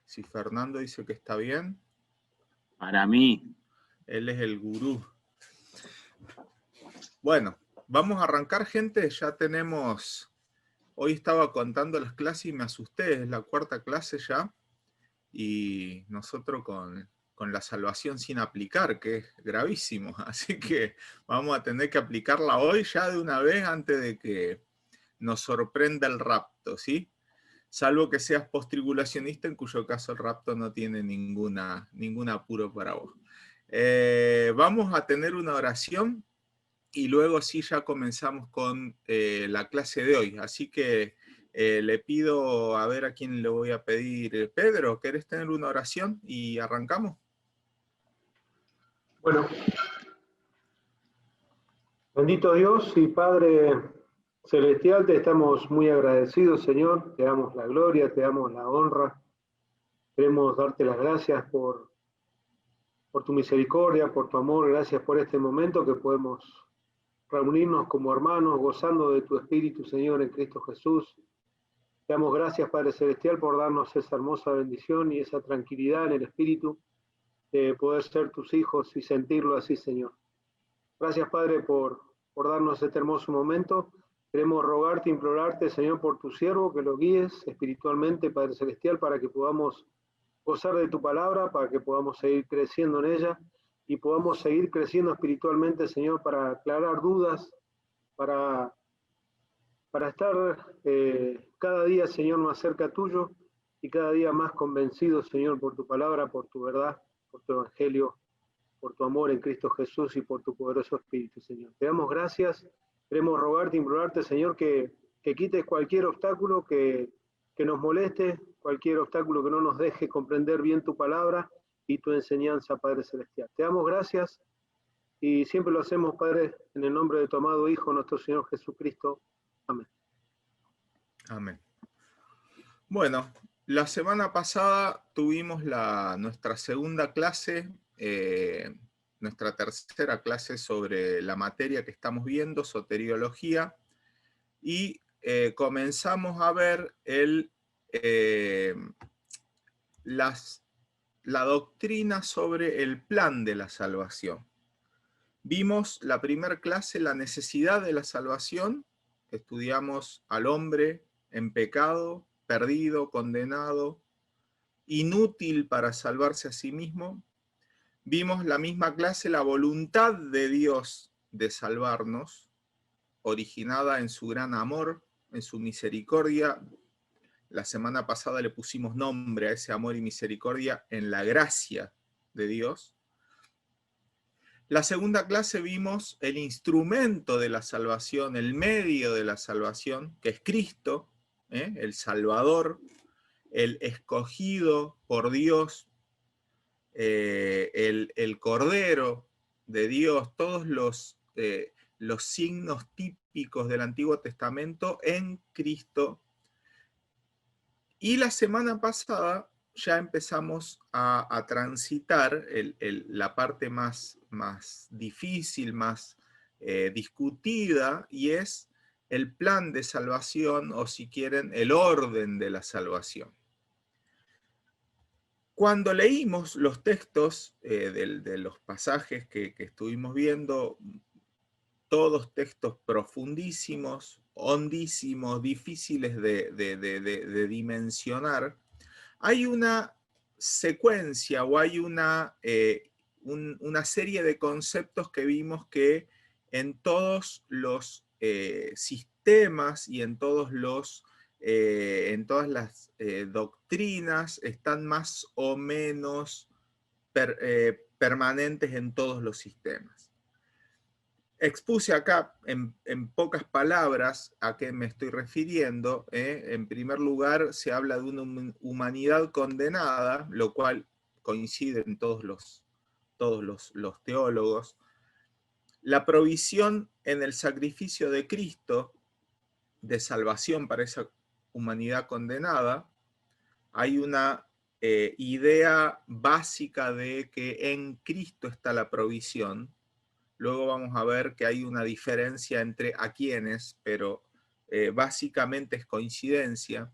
Si Fernando dice que está bien. Para mí. Él es el gurú. Bueno, vamos a arrancar, gente. Ya tenemos... Hoy estaba contando las clases y me asusté. Es la cuarta clase ya. Y nosotros con la salvación sin aplicar, que es gravísimo. Así que vamos a tener que aplicarla hoy ya de una vez antes de que nos sorprenda el rapto, ¿sí? Salvo que seas postribulacionista, en cuyo caso el rapto no tiene ningún apuro para vos. Vamos a tener una oración y luego sí ya comenzamos con la clase de hoy. Así que le pido a ver a quién le voy a pedir. Pedro, ¿querés tener una oración? Y arrancamos. Bueno, bendito Dios y Padre Celestial, te estamos muy agradecidos, Señor. Te damos la gloria, te damos la honra. Queremos darte las gracias por tu misericordia, por tu amor. Gracias por este momento que podemos reunirnos como hermanos, gozando de tu Espíritu, Señor, en Cristo Jesús. Te damos gracias, Padre Celestial, por darnos esa hermosa bendición y esa tranquilidad en el Espíritu de poder ser tus hijos y sentirlo así, Señor. Gracias, Padre, por darnos este hermoso momento. Queremos rogarte, implorarte, Señor, por tu siervo, que lo guíes espiritualmente, Padre Celestial, para que podamos gozar de tu palabra, para que podamos seguir creciendo en ella y podamos seguir creciendo espiritualmente, Señor, para aclarar dudas, para estar cada día, Señor, más cerca tuyo y cada día más convencidos, Señor, por tu palabra, por tu verdad, por tu evangelio, por tu amor en Cristo Jesús y por tu poderoso Espíritu, Señor. Te damos gracias, queremos rogarte, implorarte, Señor, que quites cualquier obstáculo que nos moleste, cualquier obstáculo que no nos deje comprender bien tu palabra y tu enseñanza, Padre Celestial. Te damos gracias y siempre lo hacemos, Padre, en el nombre de tu amado Hijo, nuestro Señor Jesucristo. Amén. Amén. Bueno, la semana pasada tuvimos nuestra segunda clase, nuestra tercera clase sobre la materia que estamos viendo, soteriología, y comenzamos a ver la doctrina sobre el plan de la salvación. Vimos la primera clase, la necesidad de la salvación, estudiamos al hombre en pecado, perdido, condenado, inútil para salvarse a sí mismo. Vimos la misma clase, la voluntad de Dios de salvarnos, originada en su gran amor, en su misericordia. La semana pasada le pusimos nombre a ese amor y misericordia en la gracia de Dios. La segunda clase vimos el instrumento de la salvación, el medio de la salvación, que es Cristo, el Salvador, el escogido por Dios, el Cordero de Dios, todos los signos típicos del Antiguo Testamento en Cristo. Y la semana pasada ya empezamos a transitar la parte más difícil, más discutida, y es el plan de salvación, o si quieren, el orden de la salvación. Cuando leímos los textos de los pasajes que estuvimos viendo, todos textos profundísimos, hondísimos, difíciles de dimensionar, hay una secuencia o hay una serie de conceptos que vimos que en todos los sistemas y en todas las doctrinas están más o menos permanentes en todos los sistemas. Expuse acá en pocas palabras a qué me estoy refiriendo. En primer lugar, se habla de una humanidad condenada, lo cual coincide en todos los teólogos. La provisión en el sacrificio de Cristo de salvación para esa humanidad condenada. Hay una idea básica de que en Cristo está la provisión. Luego vamos a ver que hay una diferencia entre a quiénes, pero básicamente es coincidencia.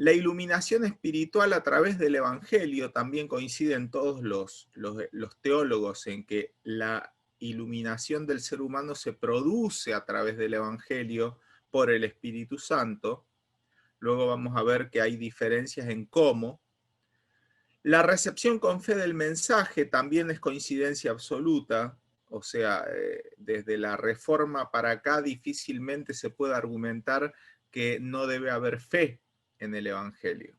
La iluminación espiritual a través del Evangelio, también coinciden todos los teólogos en que la iluminación del ser humano se produce a través del Evangelio por el Espíritu Santo. Luego vamos a ver que hay diferencias en cómo. La recepción con fe del mensaje también es coincidencia absoluta, o sea, desde la Reforma para acá difícilmente se puede argumentar que no debe haber fe en el Evangelio.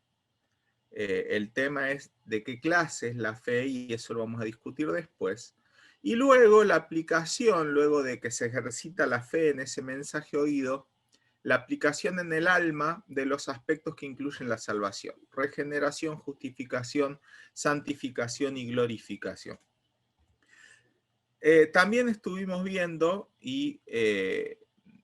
El tema es de qué clase es la fe y eso lo vamos a discutir después. Y luego la aplicación, luego de que se ejercita la fe en ese mensaje oído, la aplicación en el alma de los aspectos que incluyen la salvación: regeneración, justificación, santificación y glorificación. También estuvimos viendo y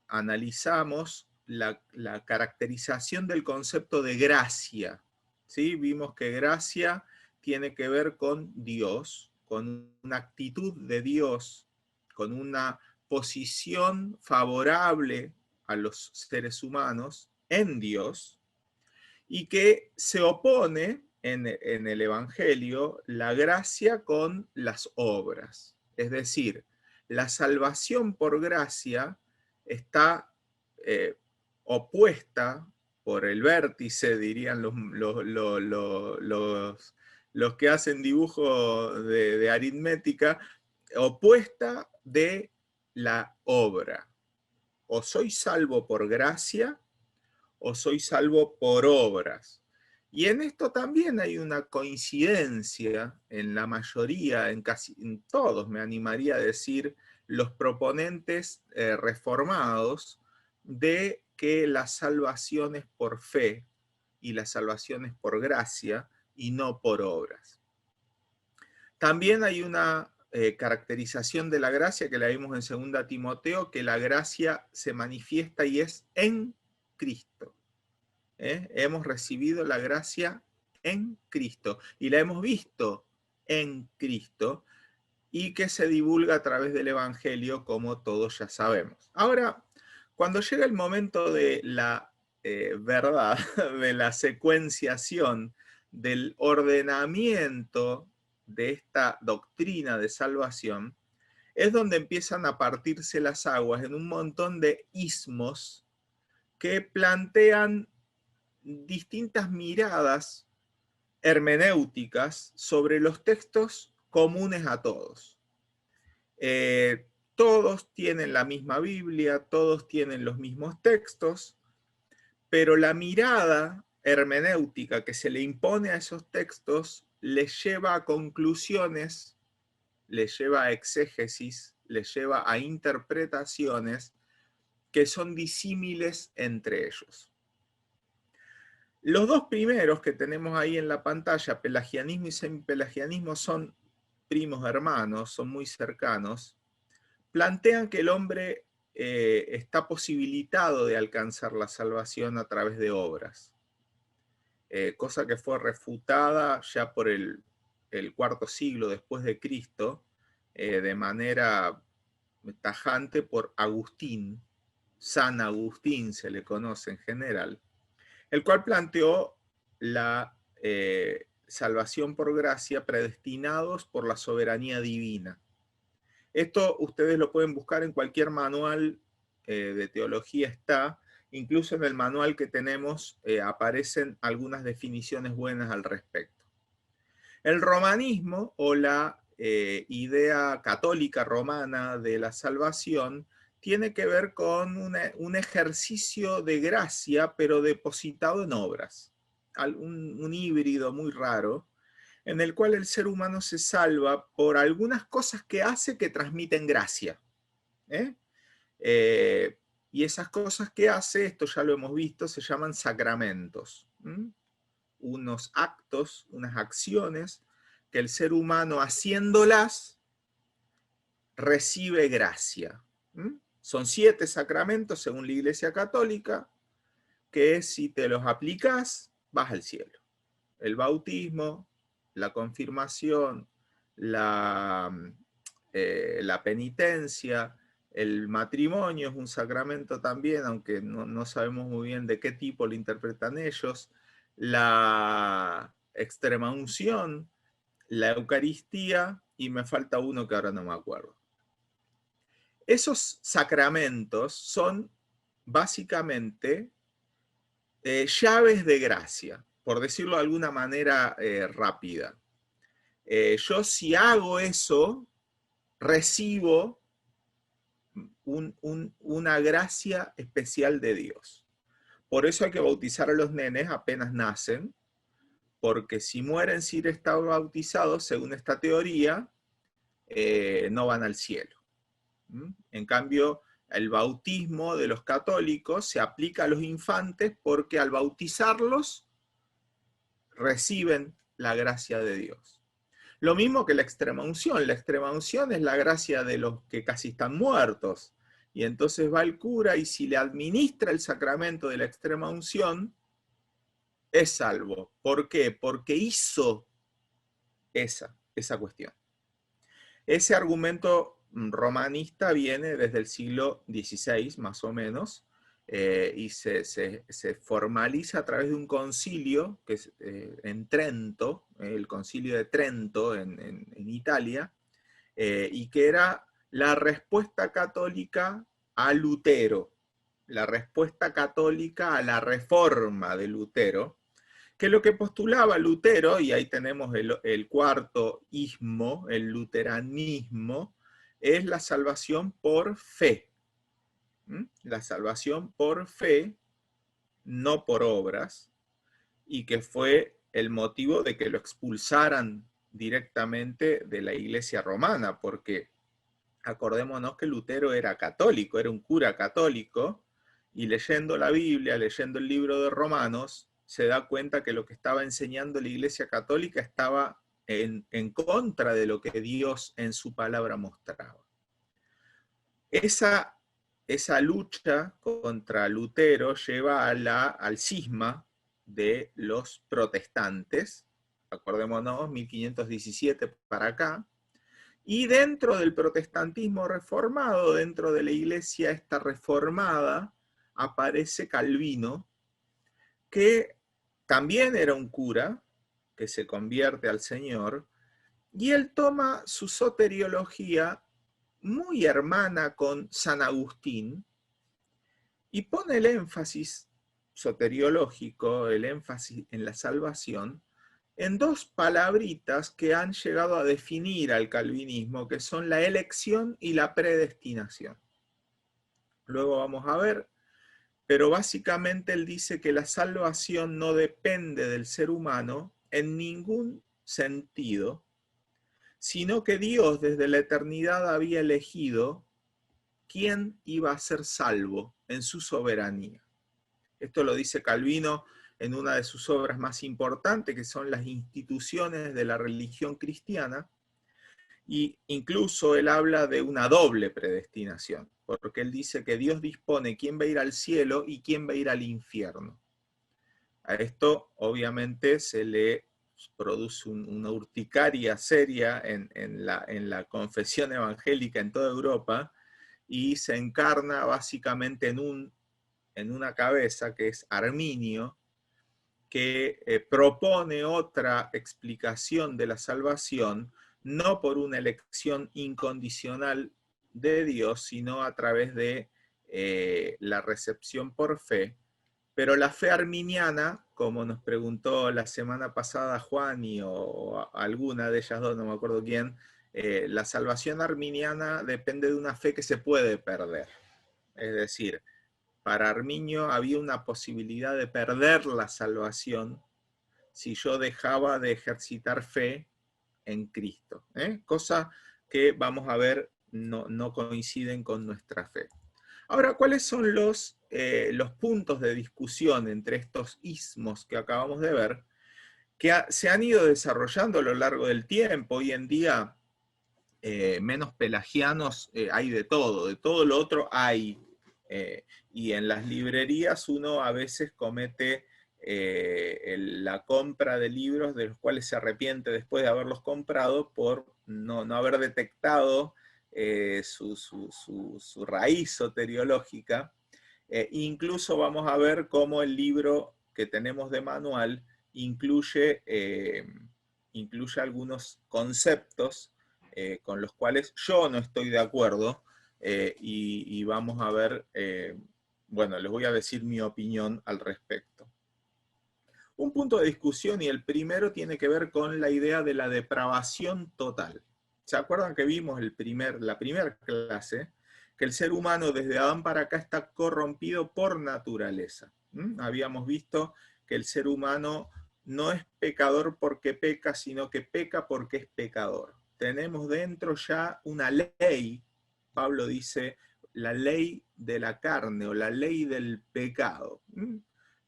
analizamos la caracterización del concepto de gracia. ¿Sí? Vimos que gracia tiene que ver con Dios, con una actitud de Dios, con una posición favorable a los seres humanos en Dios, y que se opone en el Evangelio la gracia con las obras. Es decir, la salvación por gracia está opuesta por el vértice, dirían los que hacen dibujo de aritmética, opuesta de la obra. O soy salvo por gracia, o soy salvo por obras. Y en esto también hay una coincidencia en la mayoría, en casi en todos, me animaría a decir, los proponentes reformados, de que la salvación es por fe y la salvación es por gracia y no por obras. También hay una caracterización de la gracia que la vimos en 2 Timoteo, que la gracia se manifiesta y es en Cristo. Hemos recibido la gracia en Cristo y la hemos visto en Cristo, y que se divulga a través del Evangelio, como todos ya sabemos. Ahora, cuando llega el momento de la verdad, de la secuenciación, del ordenamiento de esta doctrina de salvación, es donde empiezan a partirse las aguas en un montón de ismos que plantean distintas miradas hermenéuticas sobre los textos comunes a todos. Todos tienen la misma Biblia, todos tienen los mismos textos, pero la mirada hermenéutica que se le impone a esos textos les lleva a conclusiones, les lleva a exégesis, les lleva a interpretaciones que son disímiles entre ellos. Los dos primeros que tenemos ahí en la pantalla, pelagianismo y semipelagianismo, son primos hermanos, son muy cercanos. Plantean que el hombre está posibilitado de alcanzar la salvación a través de obras, cosa que fue refutada ya por el IV siglo después de Cristo, de manera tajante por Agustín. San Agustín se le conoce en general, el cual planteó la salvación por gracia, predestinados por la soberanía divina. Esto ustedes lo pueden buscar en cualquier manual de teología, está, incluso en el manual que tenemos aparecen algunas definiciones buenas al respecto. El romanismo, o la idea católica romana de la salvación, tiene que ver con un ejercicio de gracia, pero depositado en obras. Un híbrido muy raro, en el cual el ser humano se salva por algunas cosas que hace que transmiten gracia. Y esas cosas que hace, esto ya lo hemos visto, se llaman sacramentos. Unos actos, unas acciones, que el ser humano haciéndolas recibe gracia. Son 7 sacramentos según la Iglesia Católica, que si te los aplicas, vas al cielo. El bautismo, la confirmación, la penitencia, el matrimonio es un sacramento también, aunque no sabemos muy bien de qué tipo lo interpretan ellos. la extremaunción, la Eucaristía, y me falta uno que ahora no me acuerdo. Esos sacramentos son básicamente llaves de gracia, por decirlo de alguna manera rápida. Yo si hago eso, recibo una gracia especial de Dios. Por eso hay que bautizar a los nenes apenas nacen, porque si mueren sin estar bautizados, según esta teoría, no van al cielo. En cambio, el bautismo de los católicos se aplica a los infantes porque al bautizarlos reciben la gracia de Dios. Lo mismo que la extremaunción. La extremaunción es la gracia de los que casi están muertos. Y entonces va el cura y si le administra el sacramento de la extremaunción, es salvo. ¿Por qué? Porque hizo esa cuestión. Ese argumento romanista viene desde el siglo XVI, más o menos, y se formaliza a través de un concilio que es, en Trento, el concilio de Trento en Italia, y que era la respuesta católica a Lutero, la respuesta católica a la reforma de Lutero, que lo que postulaba Lutero, y ahí tenemos el cuarto ismo, el luteranismo, es la salvación por fe. La salvación por fe, no por obras, y que fue el motivo de que lo expulsaran directamente de la Iglesia romana, porque acordémonos que Lutero era católico, era un cura católico, y leyendo la Biblia, leyendo el libro de Romanos, se da cuenta que lo que estaba enseñando la Iglesia Católica estaba en contra de lo que Dios en su palabra mostraba. Esa lucha contra Lutero lleva al cisma de los protestantes, acordémonos, 1517 para acá, y dentro del protestantismo reformado, dentro de la Iglesia esta reformada, aparece Calvino, que también era un cura, que se convierte al Señor, y él toma su soteriología muy hermana con San Agustín, y pone el énfasis soteriológico, el énfasis en la salvación, en dos palabritas que han llegado a definir al calvinismo, que son la elección y la predestinación. Luego vamos a ver, pero básicamente él dice que la salvación no depende del ser humano en ningún sentido, sino que Dios desde la eternidad había elegido quién iba a ser salvo en su soberanía. Esto lo dice Calvino en una de sus obras más importantes, que son las instituciones de la religión cristiana, y incluso él habla de una doble predestinación, porque él dice que Dios dispone quién va a ir al cielo y quién va a ir al infierno. A esto obviamente se le produce una urticaria seria en la confesión evangélica en toda Europa, y se encarna básicamente en una cabeza que es Arminio, que propone otra explicación de la salvación, no por una elección incondicional de Dios, sino a través de la recepción por fe. Pero la fe arminiana, como nos preguntó la semana pasada Juan o alguna de ellas dos, no me acuerdo quién, la salvación arminiana depende de una fe que se puede perder. Es decir, para Arminio había una posibilidad de perder la salvación si yo dejaba de ejercitar fe en Cristo. Cosa que vamos a ver no coinciden con nuestra fe. Ahora, ¿cuáles son los puntos de discusión entre estos ismos que acabamos de ver, que se han ido desarrollando a lo largo del tiempo? Hoy en día, menos pelagianos hay de todo lo otro hay. Y en las librerías uno a veces comete la compra de libros de los cuales se arrepiente después de haberlos comprado por no haber detectado su raíz soteriológica. Incluso vamos a ver cómo el libro que tenemos de manual incluye algunos conceptos con los cuales yo no estoy de acuerdo, y vamos a ver, bueno, les voy a decir mi opinión al respecto. Un punto de discusión, y el primero tiene que ver con la idea de la depravación total. ¿Se acuerdan que vimos la primera clase? Que el ser humano desde Adán para acá está corrompido por naturaleza. Habíamos visto que el ser humano no es pecador porque peca, sino que peca porque es pecador. Tenemos dentro ya una ley, Pablo dice, la ley de la carne o la ley del pecado,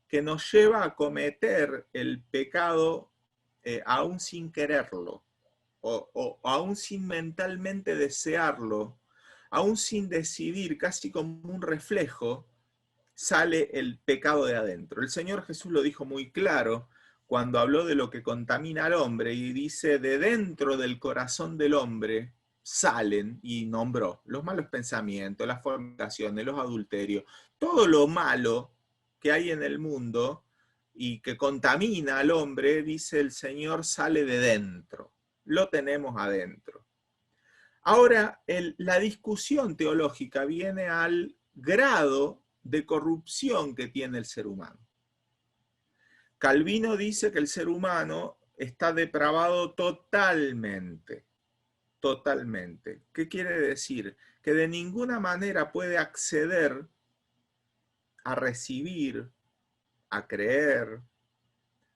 que nos lleva a cometer el pecado aún sin quererlo, o aún sin mentalmente desearlo, aún sin decidir, casi como un reflejo, sale el pecado de adentro. El Señor Jesús lo dijo muy claro cuando habló de lo que contamina al hombre, y dice, de dentro del corazón del hombre salen, y nombró los malos pensamientos, las fornicaciones, los adulterios, todo lo malo que hay en el mundo y que contamina al hombre, dice el Señor, sale de dentro, lo tenemos adentro. Ahora, la discusión teológica viene al grado de corrupción que tiene el ser humano. Calvino dice que el ser humano está depravado totalmente. Totalmente. ¿Qué quiere decir? Que de ninguna manera puede acceder a recibir, a creer,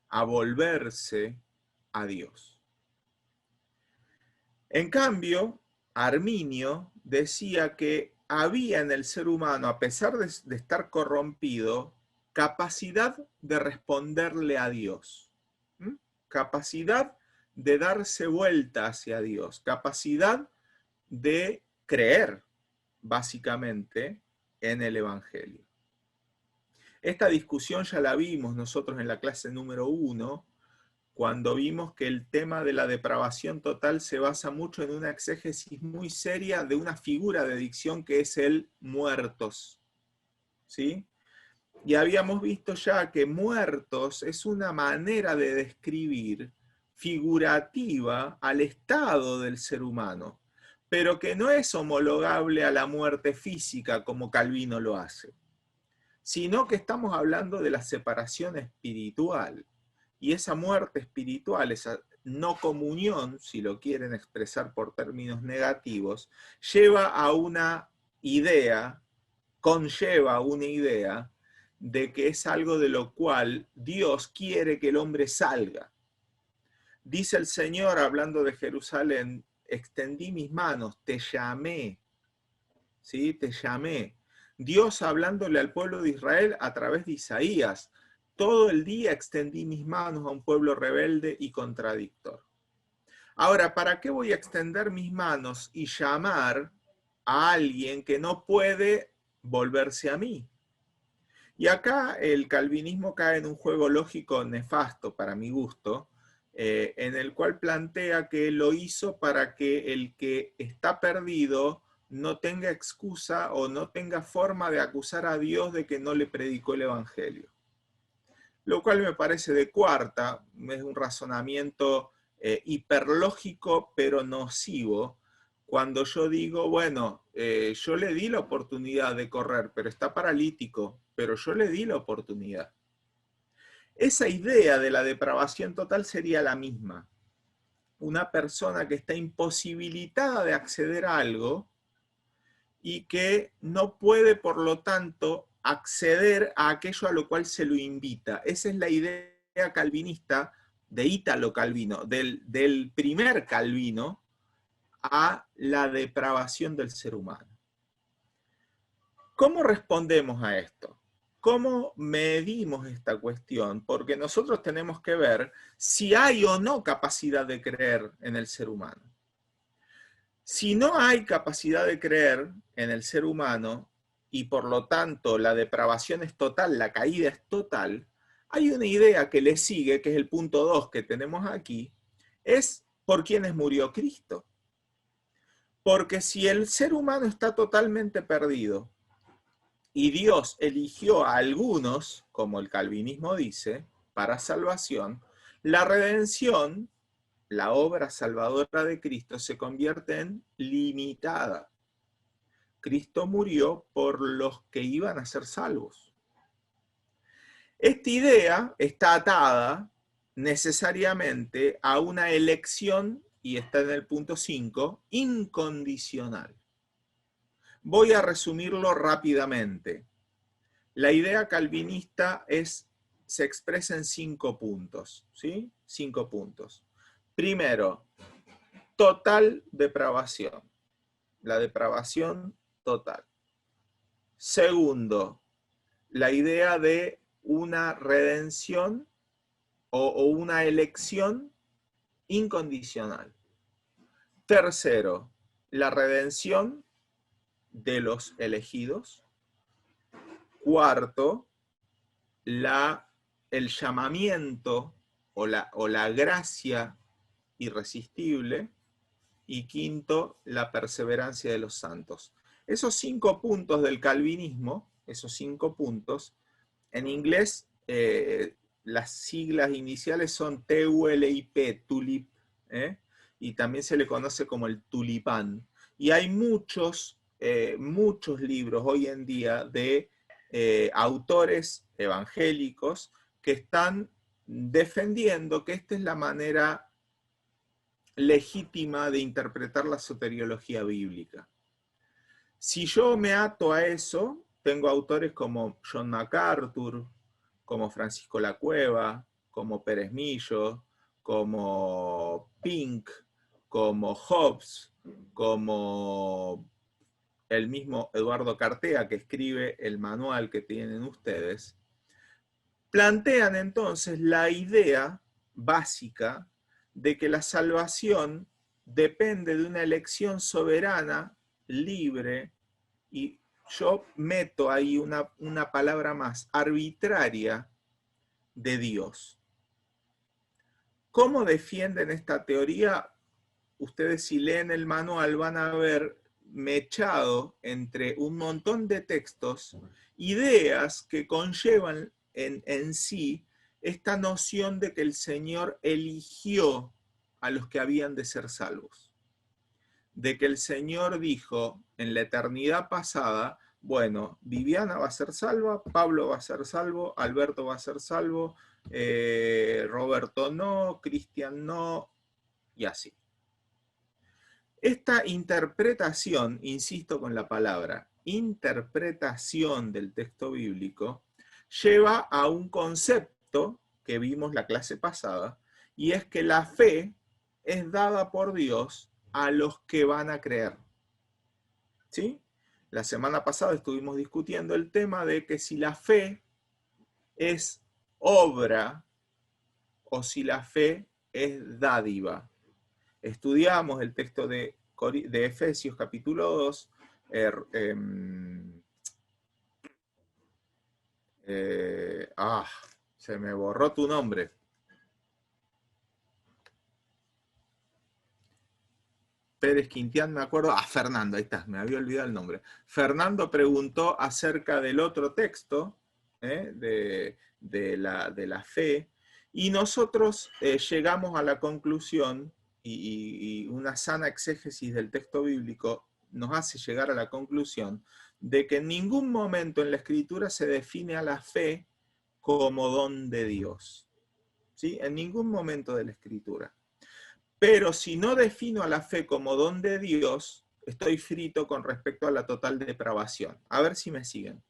a volverse a Dios. En cambio, Arminio decía que había en el ser humano, a pesar de estar corrompido, capacidad de responderle a Dios, capacidad de darse vuelta hacia Dios, capacidad de creer, básicamente, en el Evangelio. Esta discusión ya la vimos nosotros en la clase número 1, cuando vimos que el tema de la depravación total se basa mucho en una exégesis muy seria de una figura de dicción que es el muertos, ¿sí? Y habíamos visto ya que muertos es una manera de describir figurativa al estado del ser humano, pero que no es homologable a la muerte física como Calvino lo hace, sino que estamos hablando de la separación espiritual. Y esa muerte espiritual, esa no comunión, si lo quieren expresar por términos negativos, lleva a una idea, conlleva una idea de que es algo de lo cual Dios quiere que el hombre salga. Dice el Señor, hablando de Jerusalén, extendí mis manos, te llamé, ¿sí? Te llamé. Dios hablándole al pueblo de Israel a través de Isaías, todo el día extendí mis manos a un pueblo rebelde y contradictor. Ahora, ¿para qué voy a extender mis manos y llamar a alguien que no puede volverse a mí? Y acá el calvinismo cae en un juego lógico nefasto para mi gusto, en el cual plantea que lo hizo para que el que está perdido no tenga excusa o no tenga forma de acusar a Dios de que no le predicó el Evangelio. Lo cual me parece de cuarta, es un razonamiento hiperlógico pero nocivo, cuando yo digo, bueno, yo le di la oportunidad de correr, pero está paralítico, pero yo le di la oportunidad. Esa idea de la depravación total sería la misma. Una persona que está imposibilitada de acceder a algo y que no puede, por lo tanto, acceder a aquello a lo cual se lo invita. Esa es la idea calvinista de Ítalo Calvino, del primer Calvino, a la depravación del ser humano. ¿Cómo respondemos a esto? ¿Cómo medimos esta cuestión? Porque nosotros tenemos que ver si hay o no capacidad de creer en el ser humano. Si no hay capacidad de creer en el ser humano y por lo tanto la depravación es total, la caída es total, hay una idea que le sigue, que es el punto 2 que tenemos aquí, es por quienes murió Cristo. Porque si el ser humano está totalmente perdido y Dios eligió a algunos, como el calvinismo dice, para salvación, la redención, la obra salvadora de Cristo, se convierte en limitada. Cristo murió por los que iban a ser salvos. Esta idea está atada necesariamente a una elección, y está en el punto 5, incondicional. Voy a resumirlo rápidamente. La idea calvinista se expresa en 5 puntos, ¿sí? 5 puntos. Primero, total depravación. La depravación total. Segundo, la idea de una redención o una elección incondicional. Tercero, la redención de los elegidos. Cuarto, el llamamiento o la gracia irresistible. Y quinto, la perseverancia de los santos. Esos 5 puntos del calvinismo, esos 5 puntos, en inglés las siglas iniciales son TULIP, tulip, y también se le conoce como el tulipán. Y hay muchos libros hoy en día de autores evangélicos que están defendiendo que esta es la manera legítima de interpretar la soteriología bíblica. Si yo me ato a eso, tengo autores como John MacArthur, como Francisco Lacueva, como Pérez Millo, como Pink, como Hobbes, como el mismo Eduardo Cartea, que escribe el manual que tienen ustedes, plantean entonces la idea básica de que la salvación depende de una elección soberana, libre, y yo meto ahí una palabra más, arbitraria, de Dios. ¿Cómo defienden esta teoría? Ustedes, si leen el manual, van a ver mechado entre un montón de textos ideas que conllevan en sí esta noción de que el Señor eligió a los que habían de ser salvos. De que el Señor dijo en la eternidad pasada, bueno, Viviana va a ser salva, Pablo va a ser salvo, Alberto va a ser salvo, Roberto no, Cristian no, y así. Esta interpretación, insisto con la palabra, interpretación del texto bíblico, lleva a un concepto que vimos la clase pasada, y es que la fe es dada por Dios a los que van a creer. ¿Sí? La semana pasada estuvimos discutiendo el tema de que si la fe es obra o si la fe es dádiva. Estudiamos el texto de Efesios capítulo 2, se me borró tu nombre. Pérez Quintián, me acuerdo. Fernando, ahí está, me había olvidado el nombre. Fernando preguntó acerca del otro texto, de la fe, y nosotros llegamos a la conclusión, y una sana exégesis del texto bíblico nos hace llegar a la conclusión de que en ningún momento en la Escritura se define a la fe como don de Dios. ¿Sí? En ningún momento de la Escritura. Pero si no defino a la fe como don de Dios, estoy frito con respecto a la total depravación. A ver si me siguen.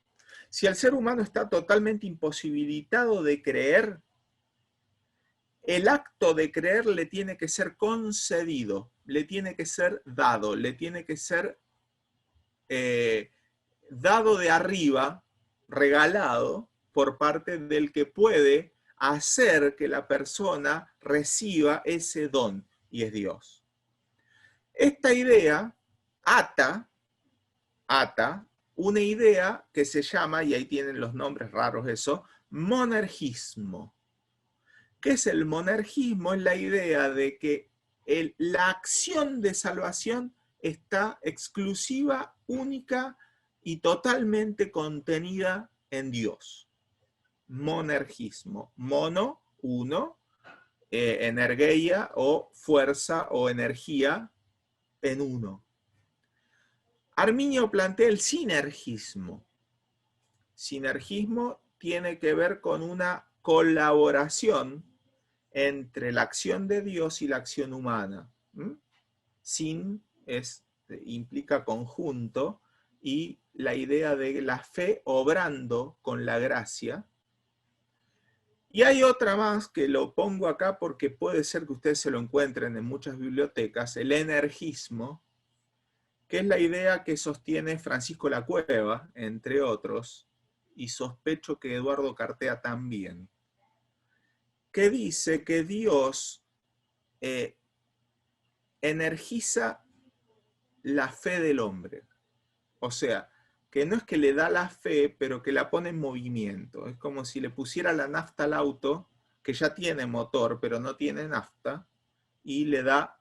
Si el ser humano está totalmente imposibilitado de creer, el acto de creer le tiene que ser concedido, le tiene que ser dado, le tiene que ser dado de arriba, regalado, por parte del que puede hacer que la persona reciba ese don, y es Dios. Esta idea ata una idea que se llama, y ahí tienen los nombres raros eso, monergismo. ¿Qué es el monergismo? Es la idea de que la acción de salvación está exclusiva, única y totalmente contenida en Dios. Monergismo. Mono, uno, energeia o fuerza o energía en uno. Arminio plantea el sinergismo. Sinergismo tiene que ver con una colaboración entre la acción de Dios y la acción humana. Sin implica conjunto, y la idea de la fe obrando con la gracia. Y hay otra más que lo pongo acá porque puede ser que ustedes se lo encuentren en muchas bibliotecas, el energismo, que es la idea que sostiene Francisco Lacueva, entre otros, y sospecho que Eduardo Cartea también, que dice que Dios energiza la fe del hombre. O sea, que no es que le da la fe, pero que la pone en movimiento. Es como si le pusiera la nafta al auto, que ya tiene motor, pero no tiene nafta, y le da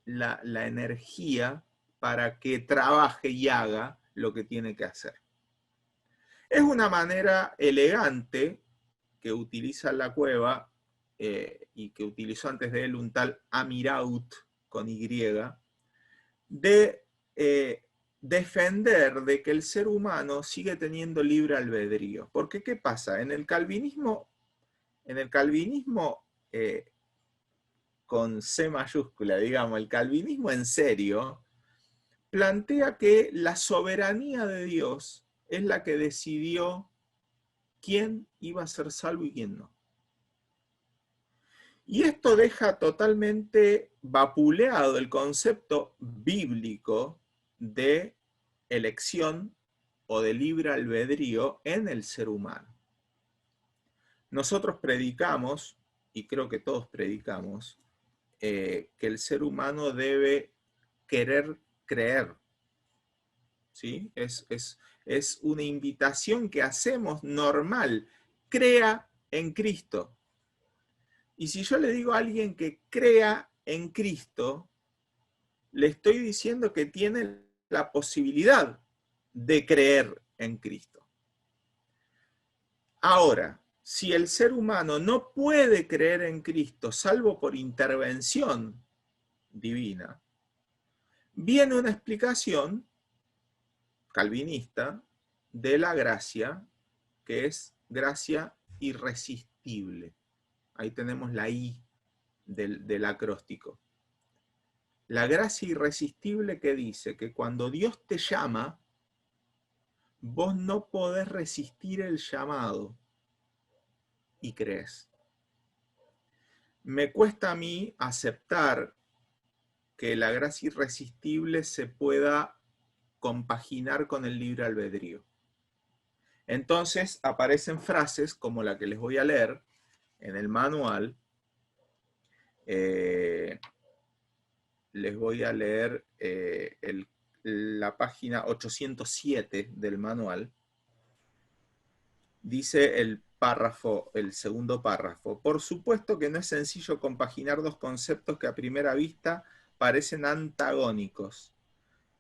la energía para que trabaje y haga lo que tiene que hacer. Es una manera elegante que utiliza Lacueva, y que utilizó antes de él un tal Amiraut, con Y, de defender de que el ser humano sigue teniendo libre albedrío. Porque ¿qué pasa? En el calvinismo con C mayúscula, digamos, el calvinismo en serio, plantea que la soberanía de Dios es la que decidió quién iba a ser salvo y quién no. Y esto deja totalmente vapuleado el concepto bíblico de elección o de libre albedrío en el ser humano. Nosotros predicamos, y creo que todos predicamos, que el ser humano debe querer creer. ¿Sí? Es una invitación que hacemos normal. Crea en Cristo. Y si yo le digo a alguien que crea en Cristo, le estoy diciendo que tiene la posibilidad de creer en Cristo. Ahora, si el ser humano no puede creer en Cristo, salvo por intervención divina, viene una explicación calvinista de la gracia, que es gracia irresistible. Ahí tenemos la I del acróstico. La gracia irresistible que dice que cuando Dios te llama, vos no podés resistir el llamado y crees. Me cuesta a mí aceptar que la gracia irresistible se pueda compaginar con el libre albedrío. Entonces aparecen frases como la que les voy a leer en el manual. Les voy a leer la página 807 del manual. Dice el segundo párrafo: por supuesto que no es sencillo compaginar dos conceptos que a primera vista parecen antagónicos,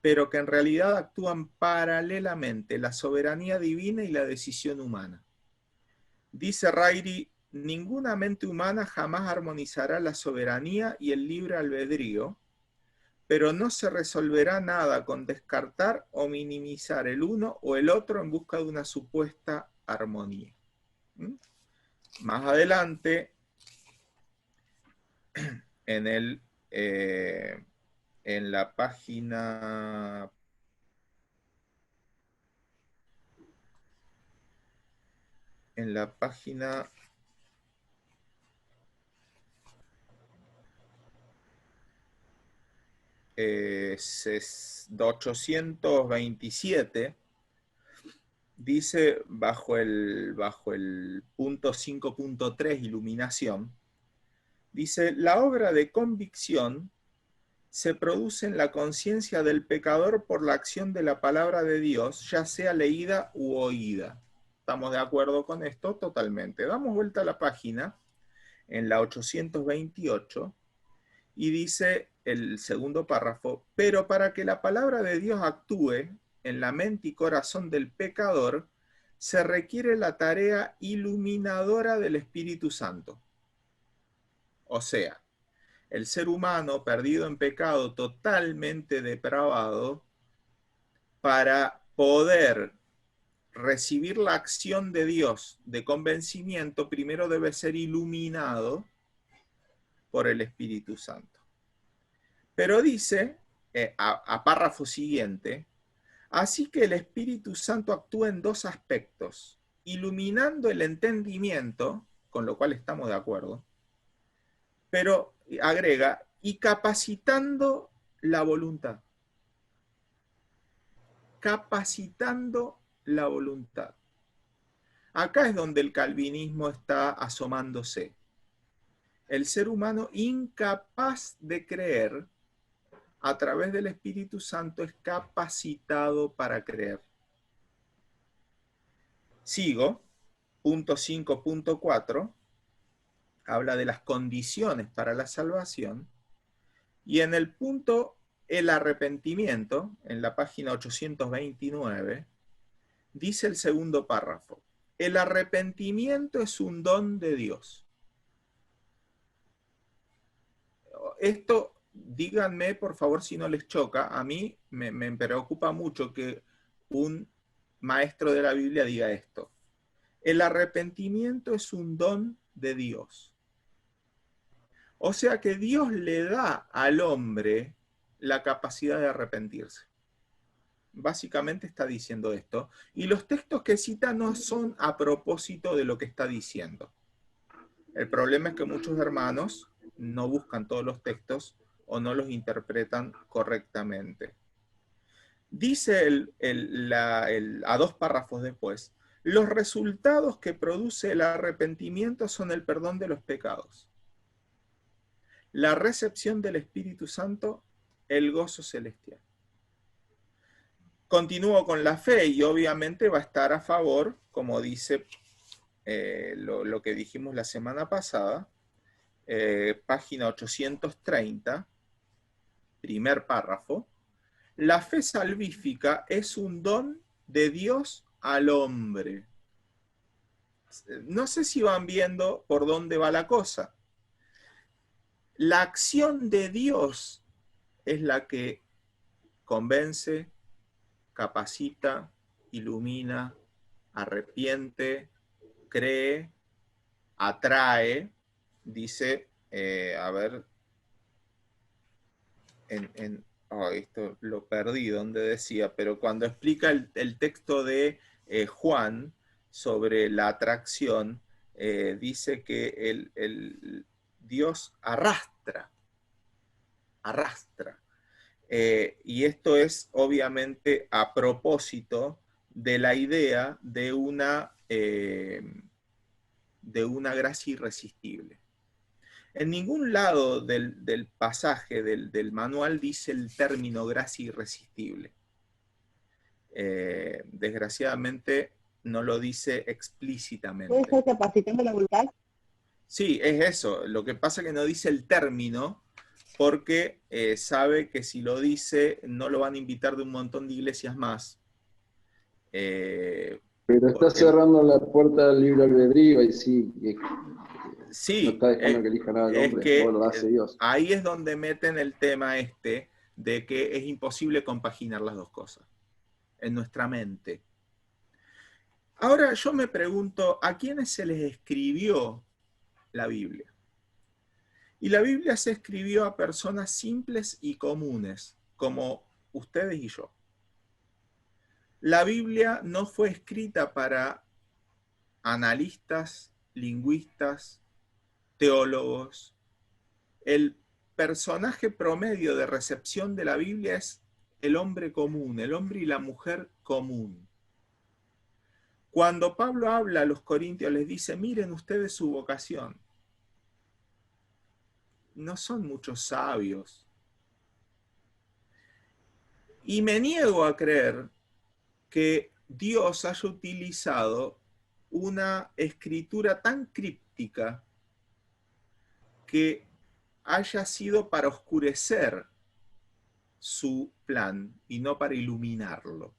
pero que en realidad actúan paralelamente: la soberanía divina y la decisión humana. Dice Rairi: ninguna mente humana jamás armonizará la soberanía y el libre albedrío, pero no se resolverá nada con descartar o minimizar el uno o el otro en busca de una supuesta armonía. Más adelante, en la página 827, dice, bajo el punto 5.3, iluminación, dice: la obra de convicción se produce en la conciencia del pecador por la acción de la palabra de Dios, ya sea leída u oída. ¿Estamos de acuerdo con esto? Totalmente. Damos vuelta a la página, en la 828, y dice el segundo párrafo: pero para que la palabra de Dios actúe, en la mente y corazón del pecador, se requiere la tarea iluminadora del Espíritu Santo. O sea, el ser humano perdido en pecado, totalmente depravado, para poder recibir la acción de Dios de convencimiento, primero debe ser iluminado por el Espíritu Santo. Pero dice, a párrafo siguiente, así que el Espíritu Santo actúa en dos aspectos, iluminando el entendimiento, con lo cual estamos de acuerdo, pero agrega, y capacitando la voluntad. Capacitando la voluntad. Acá es donde el calvinismo está asomándose. El ser humano incapaz de creer, a través del Espíritu Santo es capacitado para creer. Sigo, punto 5.4, habla de las condiciones para la salvación, y en el punto el arrepentimiento, en la página 829, dice el segundo párrafo, el arrepentimiento es un don de Dios. Esto, díganme por favor si no les choca, a mí me preocupa mucho que un maestro de la Biblia diga esto. El arrepentimiento es un don de Dios. O sea que Dios le da al hombre la capacidad de arrepentirse. Básicamente está diciendo esto. Y los textos que cita no son a propósito de lo que está diciendo. El problema es que muchos hermanos no buscan todos los textos o no los interpretan correctamente. Dice a dos párrafos después, los resultados que produce el arrepentimiento son el perdón de los pecados, la recepción del Espíritu Santo, el gozo celestial. Continúo con la fe y obviamente va a estar a favor, como dice lo que dijimos la semana pasada, página 830, primer párrafo. La fe salvífica es un don de Dios al hombre. No sé si van viendo por dónde va la cosa. La acción de Dios es la que convence, capacita, ilumina, arrepiente, cree, atrae, dice, a ver, esto lo perdí, donde decía, pero cuando explica el texto de Juan sobre la atracción, dice que el Dios arrastra. Y esto es obviamente a propósito de la idea de una gracia irresistible. En ningún lado del pasaje, del manual, dice el término gracia irresistible. Desgraciadamente no lo dice explícitamente. ¿Puede ser capacitando la voluntad? Sí, es eso. Lo que pasa es que no dice el término porque sabe que si lo dice no lo van a invitar de un montón de iglesias más. Pero está cerrando la puerta del libre albedrío y sí, sí, no está dejando que elija nada el hombre, o lo hace Dios. Ahí es donde meten el tema de que es imposible compaginar las dos cosas en nuestra mente. Ahora yo me pregunto, ¿a quiénes se les escribió la Biblia? Y la Biblia se escribió a personas simples y comunes, como ustedes y yo. La Biblia no fue escrita para analistas, lingüistas, teólogos. El personaje promedio de recepción de la Biblia es el hombre común, el hombre y la mujer común. Cuando Pablo habla a los corintios, les dice, miren ustedes su vocación. No son muchos sabios. Y me niego a creer que Dios haya utilizado una escritura tan críptica que haya sido para oscurecer su plan y no para iluminarlo.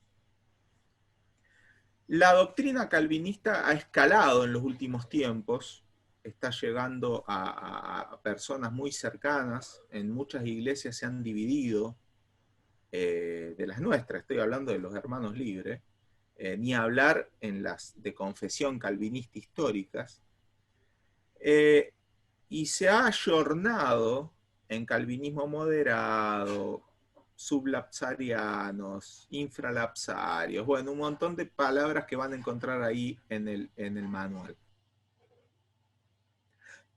La doctrina calvinista ha escalado en los últimos tiempos, está llegando a personas muy cercanas, en muchas iglesias se han dividido, de las nuestras, estoy hablando de los hermanos libres, ni hablar en las de confesión calvinista históricas, y se ha ayornado en calvinismo moderado, sublapsarianos, infralapsarios, bueno, un montón de palabras que van a encontrar ahí en el manual.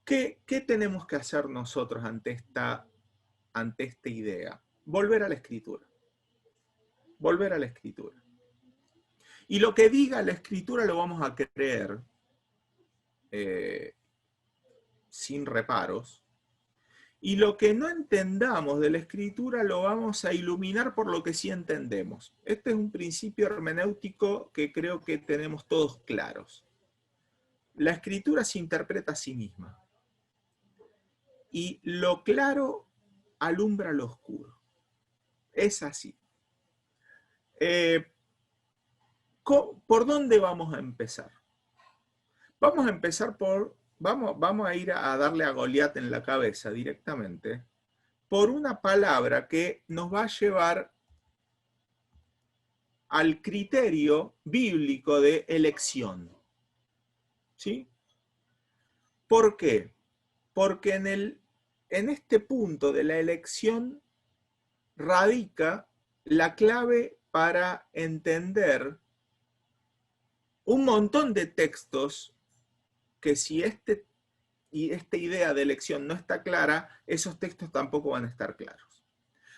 ¿Qué tenemos que hacer nosotros ante esta idea? Volver a la Escritura. Volver a la Escritura. Y lo que diga la Escritura lo vamos a creer sin reparos. Y lo que no entendamos de la Escritura lo vamos a iluminar por lo que sí entendemos. Este es un principio hermenéutico que creo que tenemos todos claros. La Escritura se interpreta a sí misma. Y lo claro alumbra lo oscuro. Es así. ¿Por dónde vamos a empezar? Vamos a empezar por... Vamos a ir a darle a Goliat en la cabeza directamente por una palabra que nos va a llevar al criterio bíblico de elección. ¿Sí? ¿Por qué? Porque en este punto de la elección radica la clave para entender un montón de textos que si esta idea de elección no está clara, esos textos tampoco van a estar claros.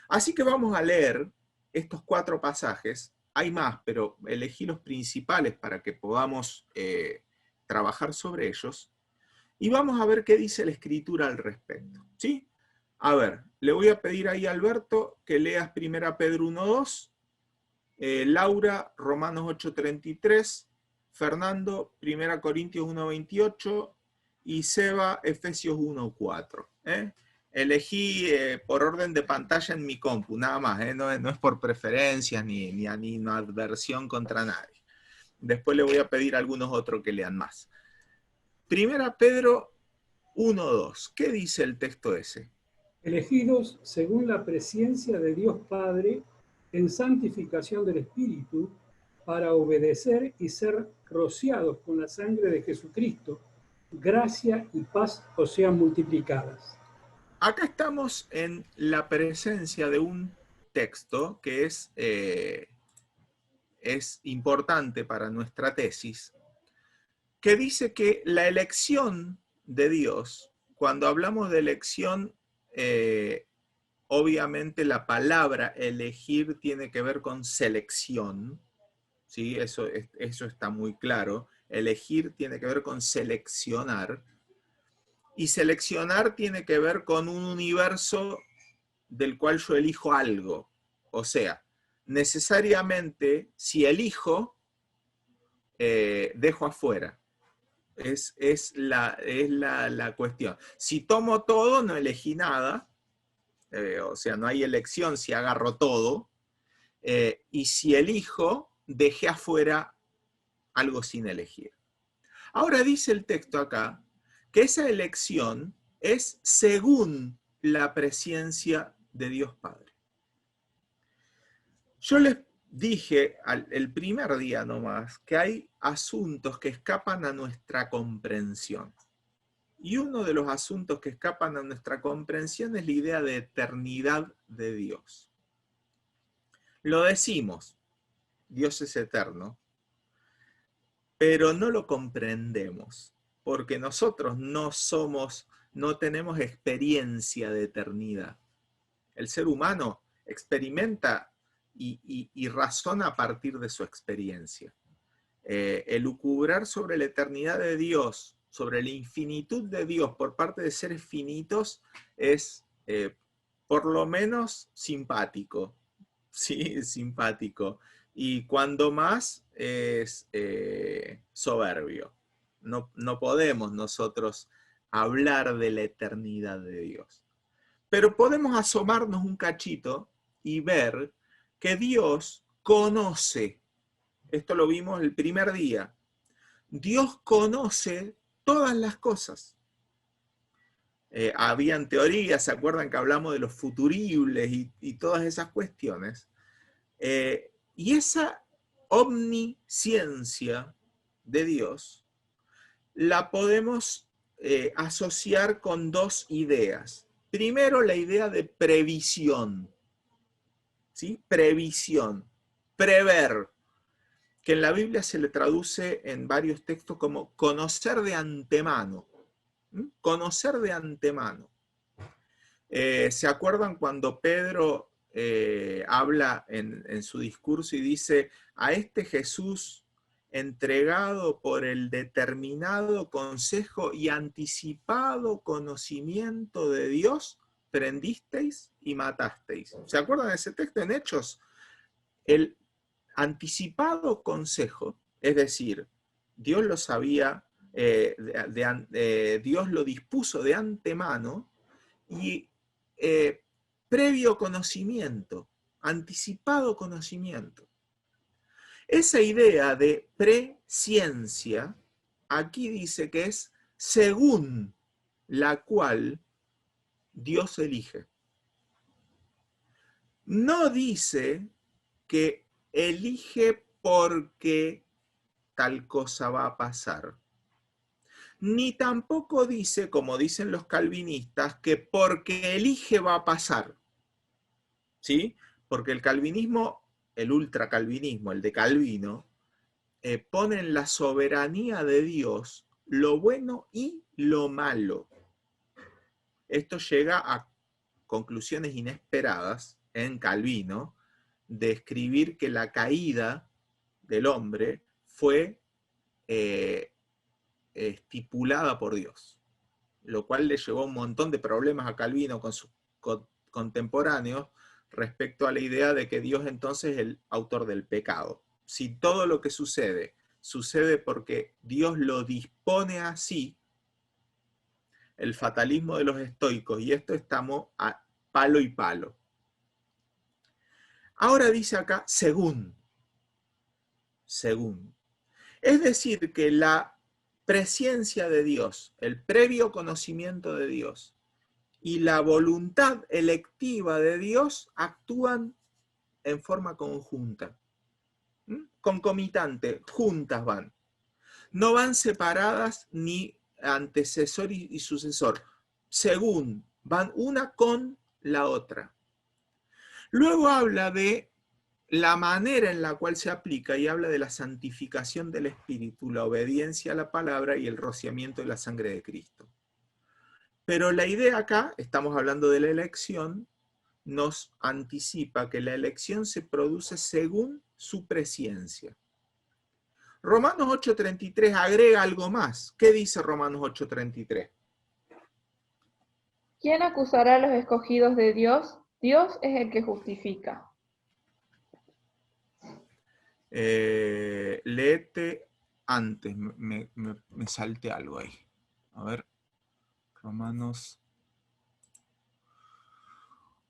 Así que vamos a leer estos 4 pasajes. Hay más, pero elegí los principales para que podamos trabajar sobre ellos. Y vamos a ver qué dice la Escritura al respecto. ¿Sí? A ver, le voy a pedir ahí a Alberto que leas 1 Pedro 1:2, Laura, Romanos 8:33, Fernando, 1 Corintios 1:28 y Seba, Efesios 1:4. Elegí por orden de pantalla en mi compu, nada más, no es por preferencias ni adversión contra nadie. Después le voy a pedir a algunos otros que lean más. 1 Pedro 1:2. ¿Qué dice el texto ese? Elegidos según la presciencia de Dios Padre en santificación del Espíritu, para obedecer y ser rociados con la sangre de Jesucristo, gracia y paz os sean multiplicadas. Acá estamos en la presencia de un texto que es importante para nuestra tesis, que dice que la elección de Dios, cuando hablamos de elección, obviamente la palabra elegir tiene que ver con selección, ¿sí? Eso está muy claro. Elegir tiene que ver con seleccionar. Y seleccionar tiene que ver con un universo del cual yo elijo algo. O sea, necesariamente, si elijo, dejo afuera. Es la cuestión. Si tomo todo, no elegí nada. O sea, no hay elección si agarro todo. Y si elijo, dejé afuera algo sin elegir. Ahora dice el texto acá que esa elección es según la presciencia de Dios Padre. Yo les dije el primer día nomás que hay asuntos que escapan a nuestra comprensión. Y uno de los asuntos que escapan a nuestra comprensión es la idea de eternidad de Dios. Lo decimos, Dios es eterno, pero no lo comprendemos, porque nosotros no tenemos experiencia de eternidad. El ser humano experimenta y razona a partir de su experiencia. Elucubrar sobre la eternidad de Dios, sobre la infinitud de Dios por parte de seres finitos es por lo menos simpático. Sí, simpático. Y cuando más es soberbio. No podemos nosotros hablar de la eternidad de Dios. Pero podemos asomarnos un cachito y ver que Dios conoce Esto lo vimos el primer día. Dios conoce todas las cosas. Habían teorías, ¿se acuerdan que hablamos de los futuribles y todas esas cuestiones? Y esa omnisciencia de Dios la podemos asociar con dos ideas. Primero, la idea de previsión, ¿sí? Previsión, prever, que en la Biblia se le traduce en varios textos como conocer de antemano. Conocer de antemano. ¿Se acuerdan cuando Pedro habla en su discurso y dice, a este Jesús entregado por el determinado consejo y anticipado conocimiento de Dios, prendisteis y matasteis? ¿Se acuerdan de ese texto en Hechos? El anticipado consejo, es decir, Dios lo sabía, Dios lo dispuso de antemano y previo conocimiento, anticipado conocimiento. Esa idea de presciencia, aquí dice que es según la cual Dios elige. No dice que elige porque tal cosa va a pasar. Ni tampoco dice, como dicen los calvinistas, que porque elige va a pasar. ¿Sí? Porque el calvinismo, el ultracalvinismo, el de Calvino, pone en la soberanía de Dios lo bueno y lo malo. Esto llega a conclusiones inesperadas en Calvino, de escribir que la caída del hombre fue estipulada por Dios, lo cual le llevó un montón de problemas a Calvino con sus contemporáneos respecto a la idea de que Dios entonces es el autor del pecado. Si todo lo que sucede porque Dios lo dispone así, el fatalismo de los estoicos, y esto estamos a palo y palo. Ahora dice acá, según. Es decir, que la presciencia de Dios, el previo conocimiento de Dios y la voluntad electiva de Dios actúan en forma conjunta, concomitante, juntas van. No van separadas ni antecesor y sucesor, según, van una con la otra. Luego habla de la manera en la cual se aplica y habla de la santificación del Espíritu, la obediencia a la palabra y el rociamiento de la sangre de Cristo. Pero la idea acá, estamos hablando de la elección, nos anticipa que la elección se produce según su presciencia. Romanos 8:33 agrega algo más. ¿Qué dice Romanos 8:33? ¿Quién acusará a los escogidos de Dios? Dios es el que justifica. Léete antes, me salté algo ahí. A ver, Romanos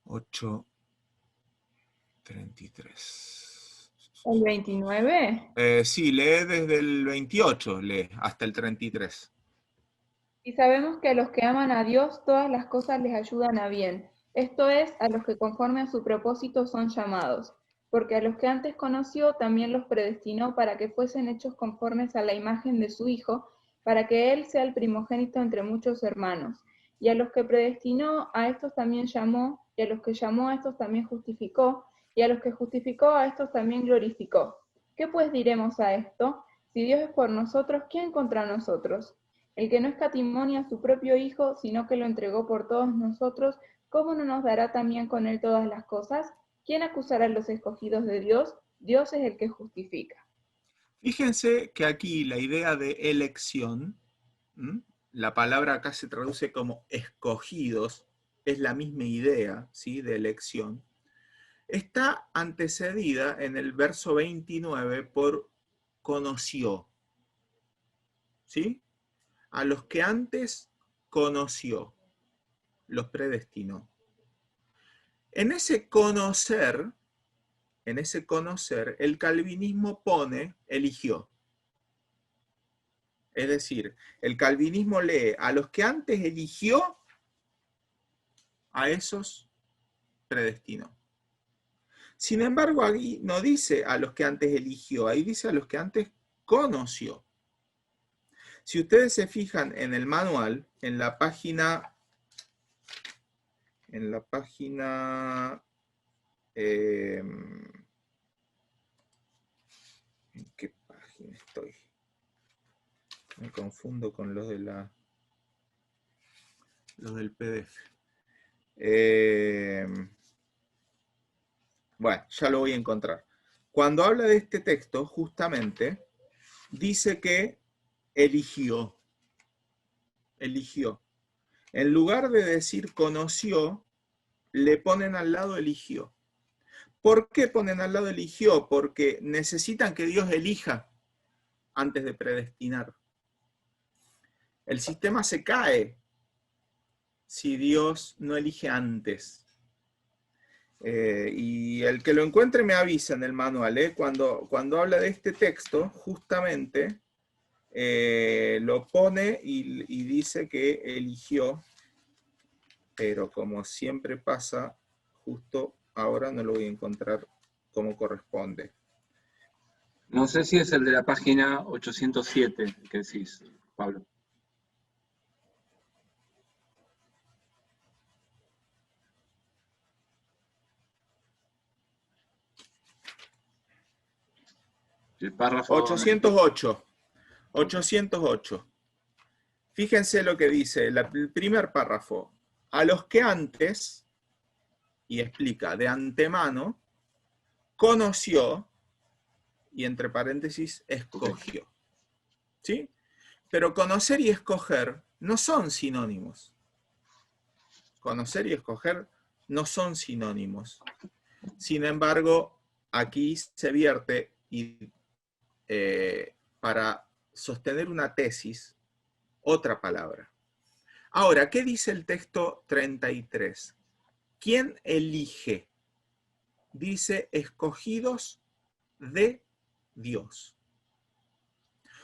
8:33. ¿El 29? Sí, lee desde el 28, lee hasta el 33. Y sabemos que a los que aman a Dios todas las cosas les ayudan a bien. Esto es, a los que conforme a su propósito son llamados. Porque a los que antes conoció también los predestinó para que fuesen hechos conformes a la imagen de su Hijo, para que Él sea el primogénito entre muchos hermanos. Y a los que predestinó, a estos también llamó, y a los que llamó, a estos también justificó, y a los que justificó, a estos también glorificó. ¿Qué pues diremos a esto? Si Dios es por nosotros, ¿quién contra nosotros? El que no escatimó a su propio Hijo, sino que lo entregó por todos nosotros, ¿cómo no nos dará también con Él todas las cosas? ¿Quién acusará a los escogidos de Dios? Dios es el que justifica. Fíjense que aquí la idea de elección, la palabra acá se traduce como escogidos, es la misma idea, ¿sí?, de elección, está antecedida en el verso 29 por conoció, ¿sí? A los que antes conoció, los predestinó. En ese conocer en ese conocer, el calvinismo pone eligió. Es decir, el calvinismo lee a los que antes eligió, a esos predestinó. Sin embargo, ahí no dice a los que antes eligió, ahí dice a los que antes conoció. Si ustedes se fijan en el manual, en la página... ¿En qué página estoy? Me confundo con los de los del PDF. Bueno, ya lo voy a encontrar. Cuando habla de este texto, justamente, dice que eligió. Eligió. En lugar de decir conoció, le ponen al lado eligió. ¿Por qué ponen al lado eligió? Porque necesitan que Dios elija antes de predestinar. El sistema se cae si Dios no elige antes. Y el que lo encuentre me avisa en el manual. Cuando habla de este texto, justamente lo pone y dice que eligió, pero como siempre pasa, justo ahora no lo voy a encontrar como corresponde. No sé si es el de la página 807 que decís, Pablo. El párrafo 808. 808. Fíjense lo que dice el primer párrafo. A los que antes, y explica, de antemano, conoció, y entre paréntesis, escogió. ¿Sí? Pero conocer y escoger no son sinónimos. Conocer y escoger no son sinónimos. Sin embargo, aquí se vierte y para sostener una tesis, otra palabra. Ahora, ¿qué dice el texto 33? ¿Quién elige? Dice, escogidos de Dios.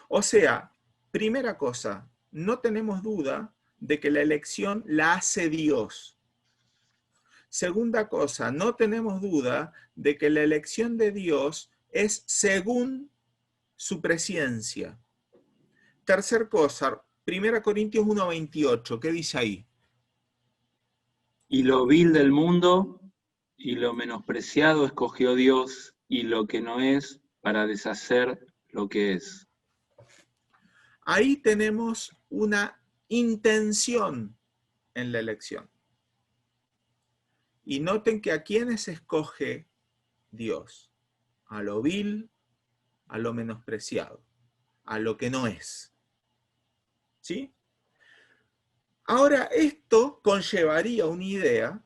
O sea, primera cosa, no tenemos duda de que la elección la hace Dios. Segunda cosa, no tenemos duda de que la elección de Dios es según su presciencia. Tercer cosa, 1 Corintios 1:28, ¿qué dice ahí? Y lo vil del mundo y lo menospreciado escogió Dios, y lo que no es, para deshacer lo que es. Ahí tenemos una intención en la elección. Y noten que a quienes escoge Dios, a lo vil, a lo menospreciado, a lo que no es. ¿Sí? Ahora, esto conllevaría una idea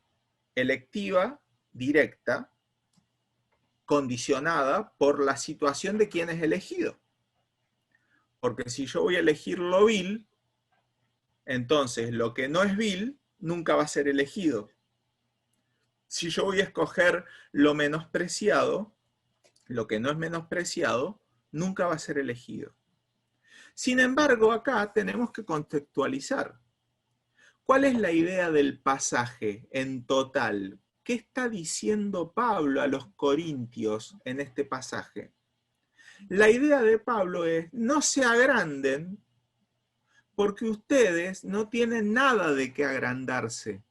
electiva, directa, condicionada por la situación de quien es elegido. Porque si yo voy a elegir lo vil, entonces lo que no es vil nunca va a ser elegido. Si yo voy a escoger lo menospreciado, lo que no es menospreciado, nunca va a ser elegido. Sin embargo, acá tenemos que contextualizar. ¿Cuál es la idea del pasaje en total? ¿Qué está diciendo Pablo a los corintios en este pasaje? La idea de Pablo es, no se agranden porque ustedes no tienen nada de qué agrandarse.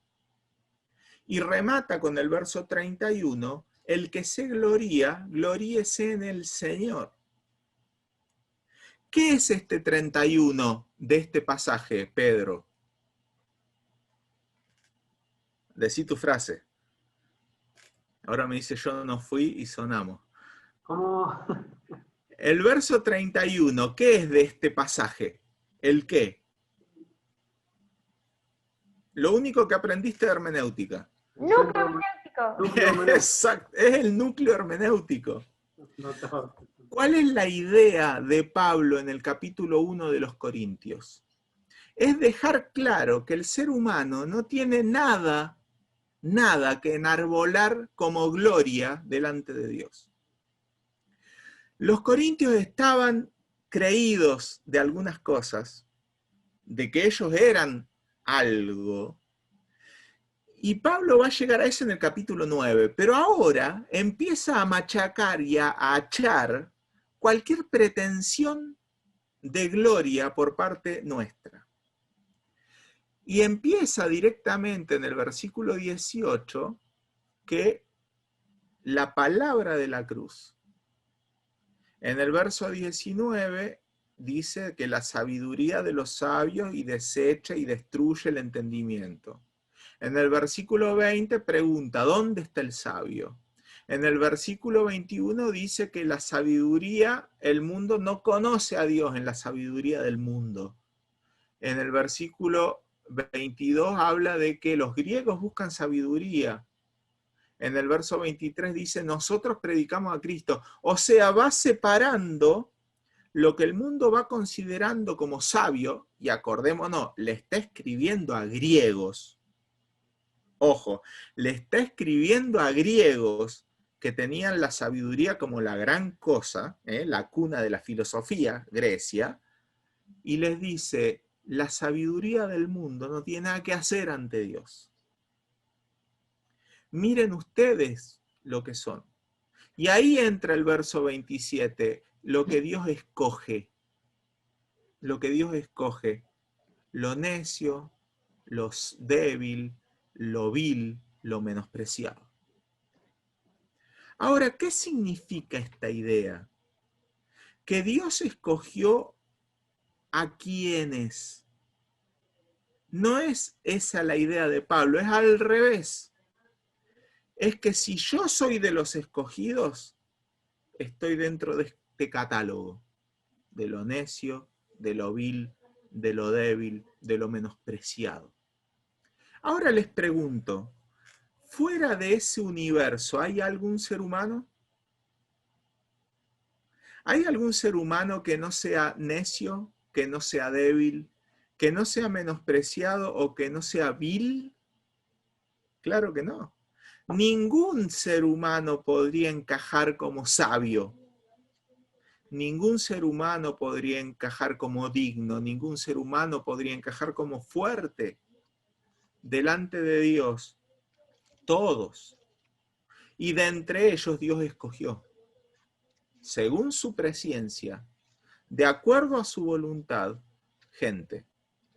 Y remata con el verso 31, el que se gloría, gloríese en el Señor. ¿Qué es este 31 de este pasaje, Pedro? Decí tu frase. Ahora me dice, yo no fui y sonamos. ¿Cómo? El verso 31, ¿qué es de este pasaje? ¿El qué? Lo único que aprendiste de hermenéutica. Núcleo hermenéutico. Exacto, es el núcleo hermenéutico. ¿Cuál es la idea de Pablo en el capítulo 1 de los Corintios? Es dejar claro que el ser humano no tiene nada nada que enarbolar como gloria delante de Dios. Los corintios estaban creídos de algunas cosas, de que ellos eran algo, y Pablo va a llegar a eso en el capítulo 9, pero ahora empieza a machacar y a achar cualquier pretensión de gloria por parte nuestra. Y empieza directamente en el versículo 18 que la palabra de la cruz. En el verso 19 dice que la sabiduría de los sabios y desecha y destruye el entendimiento. En el versículo 20 pregunta, ¿dónde está el sabio? En el versículo 21 dice que la sabiduría, el mundo no conoce a Dios en la sabiduría del mundo. En el versículo 22 habla de que los griegos buscan sabiduría. En el verso 23 dice, nosotros predicamos a Cristo. O sea, va separando lo que el mundo va considerando como sabio, y acordémonos, le está escribiendo a griegos. Ojo, le está escribiendo a griegos que tenían la sabiduría como la gran cosa, la cuna de la filosofía, Grecia, y les dice, la sabiduría del mundo no tiene nada que hacer ante Dios. Miren ustedes lo que son. Y ahí entra el verso 27, lo que Dios escoge. Lo que Dios escoge. Lo necio, lo débil, lo vil, lo menospreciado. Ahora, ¿qué significa esta idea? Que Dios escogió a quienes. No es esa la idea de Pablo, es al revés. Es que si yo soy de los escogidos, estoy dentro de este catálogo, de lo necio, de lo vil, de lo débil, de lo menospreciado. Ahora les pregunto, ¿fuera de ese universo hay algún ser humano? ¿Hay algún ser humano que no sea necio, que no sea débil, que no sea menospreciado o que no sea vil? Claro que no. Ningún ser humano podría encajar como sabio. Ningún ser humano podría encajar como digno. Ningún ser humano podría encajar como fuerte. Delante de Dios, todos. Y de entre ellos Dios escogió, según su presciencia, de acuerdo a su voluntad, gente.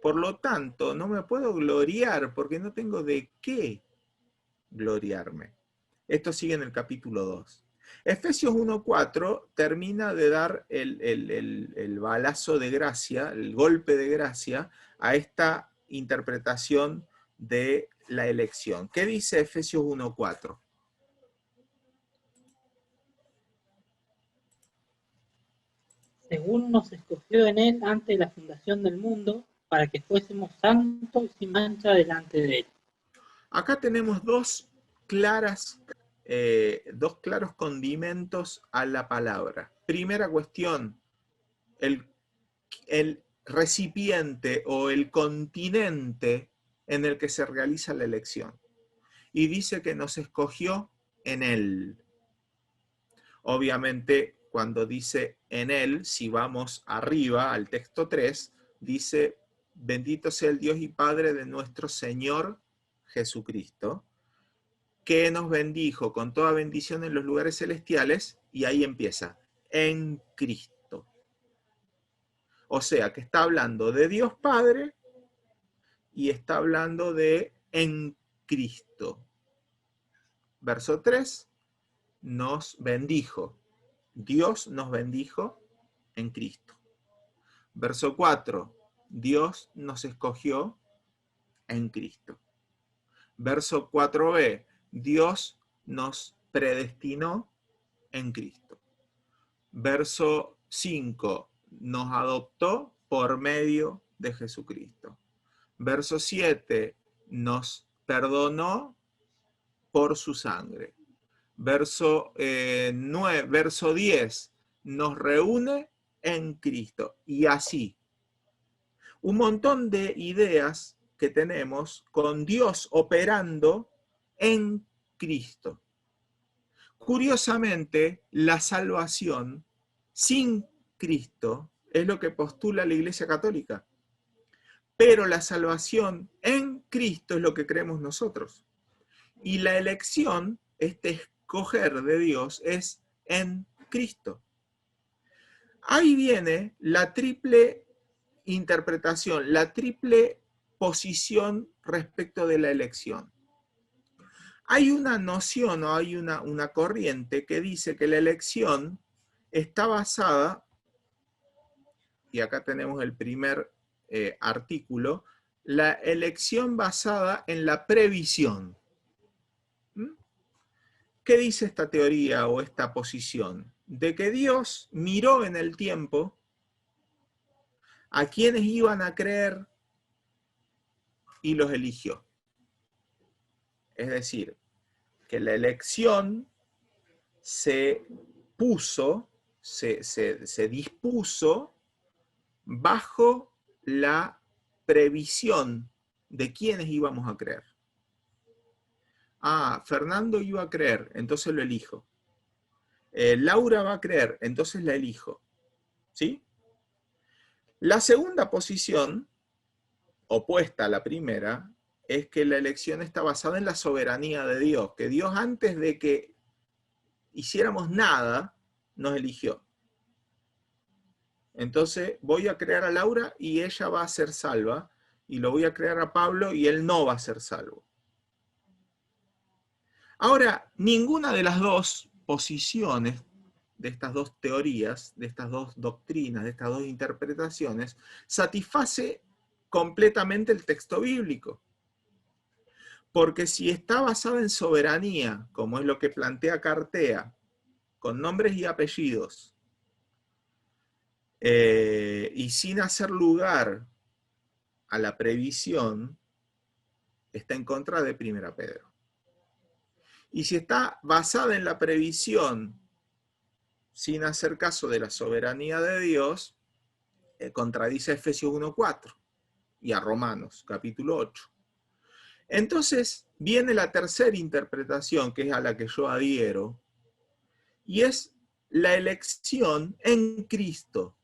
Por lo tanto, no me puedo gloriar porque no tengo de qué gloriarme. Esto sigue en el capítulo 2. Efesios 1:4 termina de dar el balazo de gracia, el golpe de gracia a esta interpretación de la elección. ¿Qué dice Efesios 1:4? Según nos escogió en él antes de la fundación del mundo, para que fuésemos santos y sin mancha delante de él. Acá tenemos dos claros condimentos a la palabra. Primera cuestión, el recipiente o el continente en el que se realiza la elección. Y dice que nos escogió en él. Obviamente, cuando dice en él, si vamos arriba al texto 3, dice, bendito sea el Dios y Padre de nuestro Señor Jesucristo, que nos bendijo con toda bendición en los lugares celestiales, y ahí empieza, en Cristo. O sea, que está hablando de Dios Padre y está hablando de en Cristo. Verso 3, nos bendijo. Dios nos bendijo en Cristo. Verso 4, Dios nos escogió en Cristo. Verso 4b, Dios nos predestinó en Cristo. Verso 5, nos adoptó por medio de Jesucristo. Verso 7, nos perdonó por su sangre. Verso 10, nos reúne en Cristo. Y así, un montón de ideas que tenemos con Dios operando en Cristo. Curiosamente, la salvación sin Cristo es lo que postula la Iglesia Católica. Pero la salvación en Cristo es lo que creemos nosotros. Y la elección, este escoger de Dios, es en Cristo. Ahí viene la triple interpretación, la triple posición respecto de la elección. Hay una noción o hay una corriente que dice que la elección está basada, y acá tenemos el primer artículo, la elección basada en la previsión. ¿Qué dice esta teoría o esta posición? De que Dios miró en el tiempo a quienes iban a creer y los eligió. Es decir, que la elección se dispuso bajo la previsión de quienes íbamos a creer. Ah, Fernando iba a creer, entonces lo elijo. Laura va a creer, entonces la elijo. ¿Sí? La segunda posición, opuesta a la primera, es que la elección está basada en la soberanía de Dios, que Dios antes de que hiciéramos nada, nos eligió. Entonces voy a crear a Laura y ella va a ser salva, y lo voy a crear a Pablo y él no va a ser salvo. Ahora, ninguna de las dos posiciones, de estas dos teorías, de estas dos doctrinas, de estas dos interpretaciones, satisface completamente el texto bíblico. Porque si está basada en soberanía, como es lo que plantea Cartea, con nombres y apellidos, y sin hacer lugar a la previsión, está en contra de 1 Pedro. Y si está basada en la previsión, sin hacer caso de la soberanía de Dios, contradice a Efesios 1:4 y a Romanos capítulo 8. Entonces viene la tercera interpretación, que es a la que yo adhiero, y es la elección en Cristo.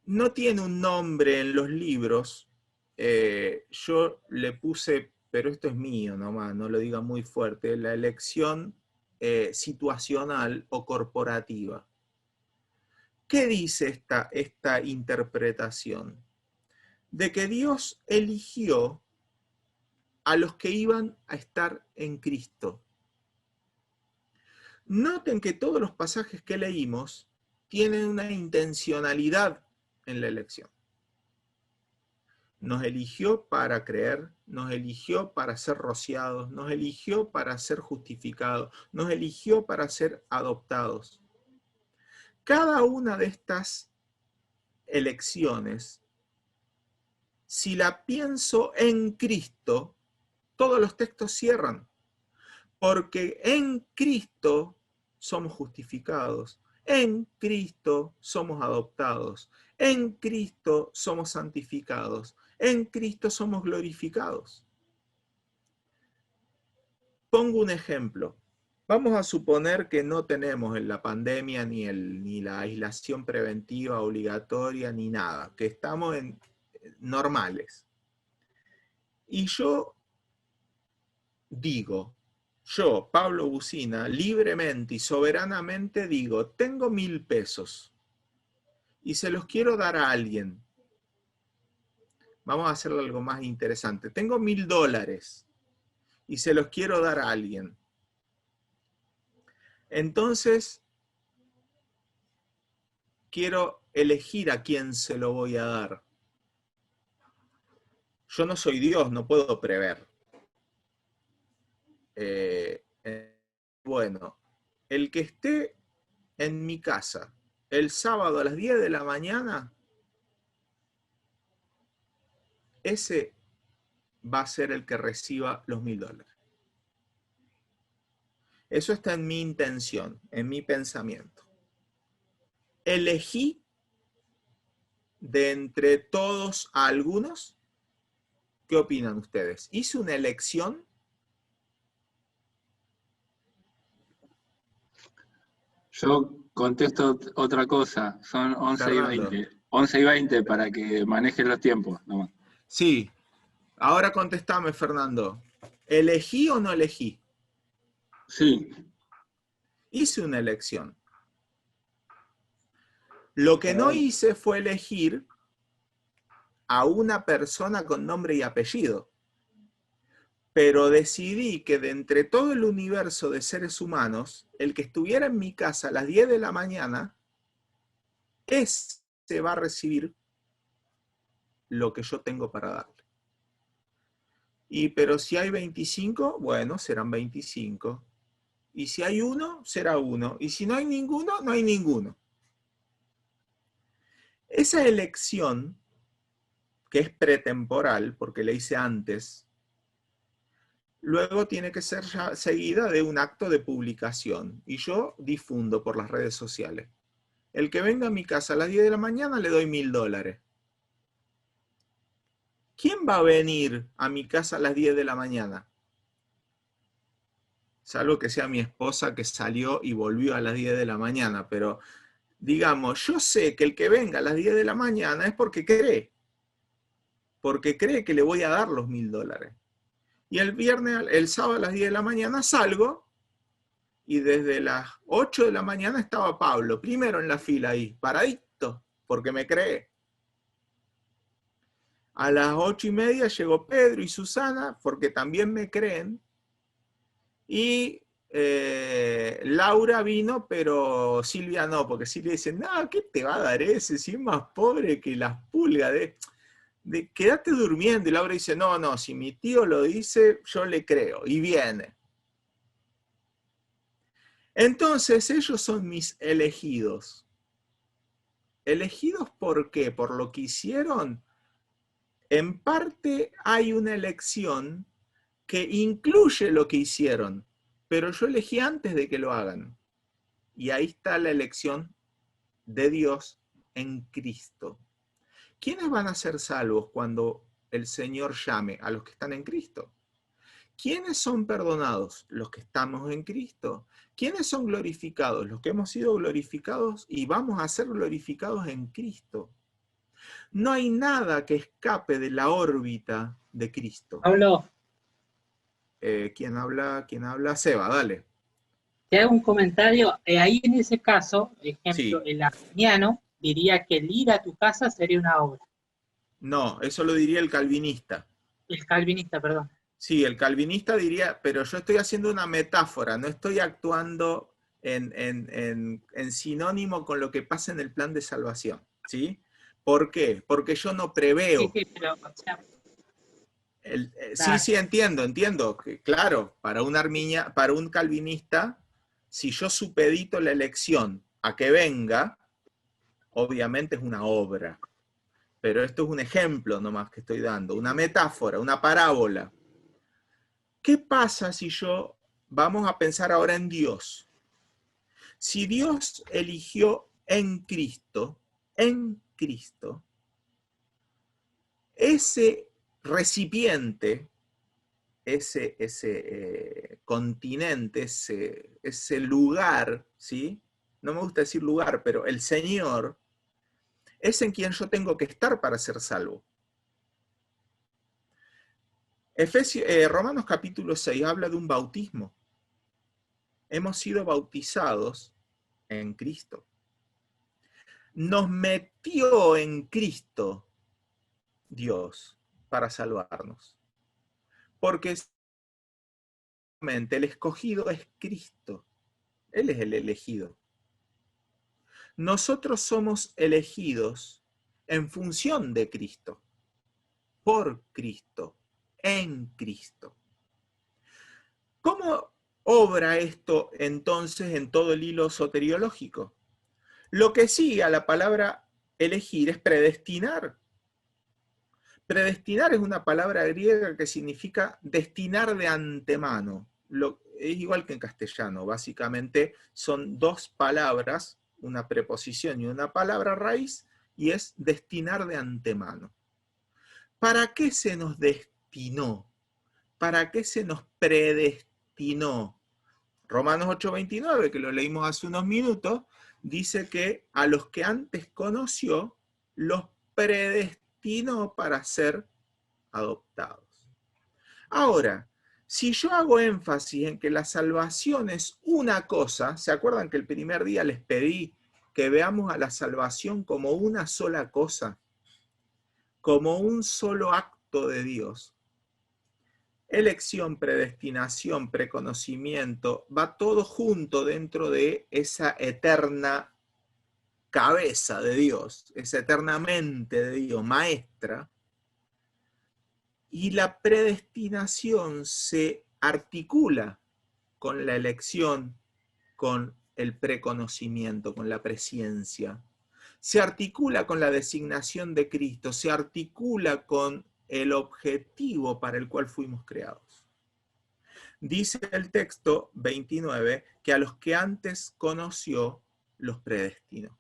No tiene un nombre en los libros, yo le puse, pero esto es mío nomás, no lo diga muy fuerte, la elección situacional o corporativa. ¿Qué dice esta interpretación? De que Dios eligió a los que iban a estar en Cristo. Noten que todos los pasajes que leímos tienen una intencionalidad en la elección. Nos eligió para creer, nos eligió para ser rociados, nos eligió para ser justificados, nos eligió para ser adoptados. Cada una de estas elecciones, si la pienso en Cristo, todos los textos cierran, porque en Cristo somos justificados, en Cristo somos adoptados, en Cristo somos santificados, en Cristo somos glorificados. Pongo un ejemplo. Vamos a suponer que no tenemos en la pandemia ni la aislación preventiva obligatoria ni nada, que estamos normales. Y yo digo, yo, Pablo Bucina, libremente y soberanamente digo, tengo 1000 pesos y se los quiero dar a alguien. Vamos a hacerlo algo más interesante. Tengo $1000 y se los quiero dar a alguien. Entonces, quiero elegir a quién se lo voy a dar. Yo no soy Dios, no puedo prever. Bueno, el que esté en mi casa el sábado a las 10 de la mañana, ese va a ser el que reciba los $1000. Eso está en mi intención, en mi pensamiento. Elegí de entre todos a algunos. ¿Qué opinan ustedes? ¿Hice una elección? Yo contesto otra cosa, son 11 Fernando. y 20. 11 y 20 para que manejen los tiempos. nomás. Sí, ahora contestame, Fernando. ¿Elegí o no elegí? Sí, Hice una elección. Lo que no hice fue elegir a una persona con nombre y apellido. Pero decidí que de entre todo el universo de seres humanos, el que estuviera en mi casa a las 10 de la mañana, ese va a recibir lo que yo tengo para darle. Pero si hay 25, bueno, serán 25. Y si hay uno, será uno. Y si no hay ninguno, no hay ninguno. Esa elección, que es pretemporal, porque la hice antes, luego tiene que ser ya seguida de un acto de publicación. Y yo difundo por las redes sociales. El que venga a mi casa a las 10 de la mañana le doy $1000. ¿Quién va a venir a mi casa a las 10 de la mañana? Salvo que sea mi esposa que salió y volvió a las 10 de la mañana, pero digamos, yo sé que el que venga a las 10 de la mañana es porque cree que le voy a dar los $1000. Y el sábado a las 10 de la mañana salgo y desde las 8 de la mañana estaba Pablo, primero en la fila ahí, paradito, porque me cree. A las 8:30 llegó Pedro y Susana, porque también me creen. Y Laura vino, pero Silvia no, porque Silvia dice, no, ¿qué te va a dar ese? Si es más pobre que las pulgas, quédate durmiendo. Y Laura dice, no, si mi tío lo dice, yo le creo, y viene. Entonces ellos son mis elegidos. ¿Elegidos por qué? ¿Por lo que hicieron? En parte hay una elección que incluye lo que hicieron, pero yo elegí antes de que lo hagan. Y ahí está la elección de Dios en Cristo. ¿Quiénes van a ser salvos cuando el Señor llame? A los que están en Cristo. ¿Quiénes son perdonados? Los que estamos en Cristo. ¿Quiénes son glorificados? Los que hemos sido glorificados y vamos a ser glorificados en Cristo. No hay nada que escape de la órbita de Cristo. Pablo, ¿Quién habla? Seba, dale. te hago un comentario. Ahí en ese caso, por ejemplo, Sí. el arminiano diría que el ir a tu casa sería una obra. No, eso lo diría el calvinista. El calvinista, perdón. Sí, el calvinista diría, pero yo estoy haciendo una metáfora, no estoy actuando en sinónimo con lo que pasa en el plan de salvación. ¿Sí? ¿Por qué? Porque yo no preveo. Sí, pero, o sea, Sí, entiendo. Que, claro, para un calvinista, si yo supedito la elección a que venga, obviamente es una obra. Pero esto es un ejemplo nomás que estoy dando, una metáfora, una parábola. ¿Qué pasa si vamos a pensar ahora en Dios? Si Dios eligió en Cristo, ese recipiente, ese continente, ese lugar, ¿sí? No me gusta decir lugar, pero el Señor es en quien yo tengo que estar para ser salvo. Romanos capítulo 6 habla de un bautismo. Hemos sido bautizados en Cristo. Nos metió en Cristo Dios para salvarnos. Porque el escogido es Cristo. Él es el elegido. Nosotros somos elegidos en función de Cristo, por Cristo, en Cristo. ¿Cómo obra esto entonces en todo el hilo soteriológico? Lo que sigue a la palabra elegir es predestinar. Predestinar es una palabra griega que significa destinar de antemano. Es igual que en castellano, básicamente son dos palabras, una preposición y una palabra raíz, y es destinar de antemano. ¿Para qué se nos destinó? ¿Para qué se nos predestinó? Romanos 8:29, que lo leímos hace unos minutos, dice que a los que antes conoció, los predestinó para ser adoptados. Ahora, si yo hago énfasis en que la salvación es una cosa, ¿se acuerdan que el primer día les pedí que veamos a la salvación como una sola cosa? Como un solo acto de Dios. Elección, predestinación, preconocimiento, va todo junto dentro de esa eterna cabeza de Dios, esa eterna mente de Dios, maestra. Y la predestinación se articula con la elección, con el preconocimiento, con la presciencia. Se articula con la designación de Cristo, se articula con el objetivo para el cual fuimos creados. Dice el texto 29 que a los que antes conoció, los predestinó.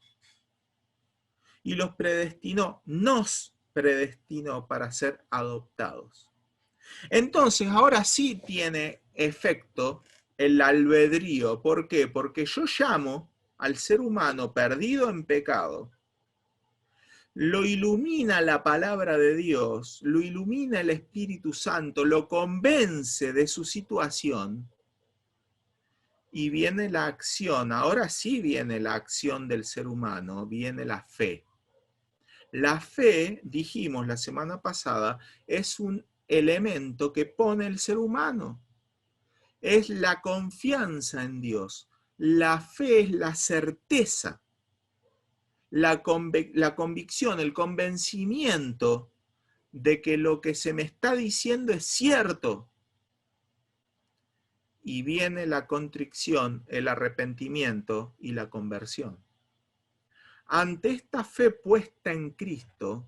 Y los predestinó, nos predestinó para ser adoptados. Entonces, ahora sí tiene efecto el albedrío. ¿Por qué? Porque yo llamo al ser humano perdido en pecado, lo ilumina la palabra de Dios, lo ilumina el Espíritu Santo, lo convence de su situación y viene la acción. Ahora sí viene la acción del ser humano, viene la fe. La fe, dijimos la semana pasada, es un elemento que pone el ser humano. Es la confianza en Dios. La fe es la certeza, la convicción, el convencimiento de que lo que se me está diciendo es cierto. Y viene la contrición, el arrepentimiento y la conversión. Ante esta fe puesta en Cristo,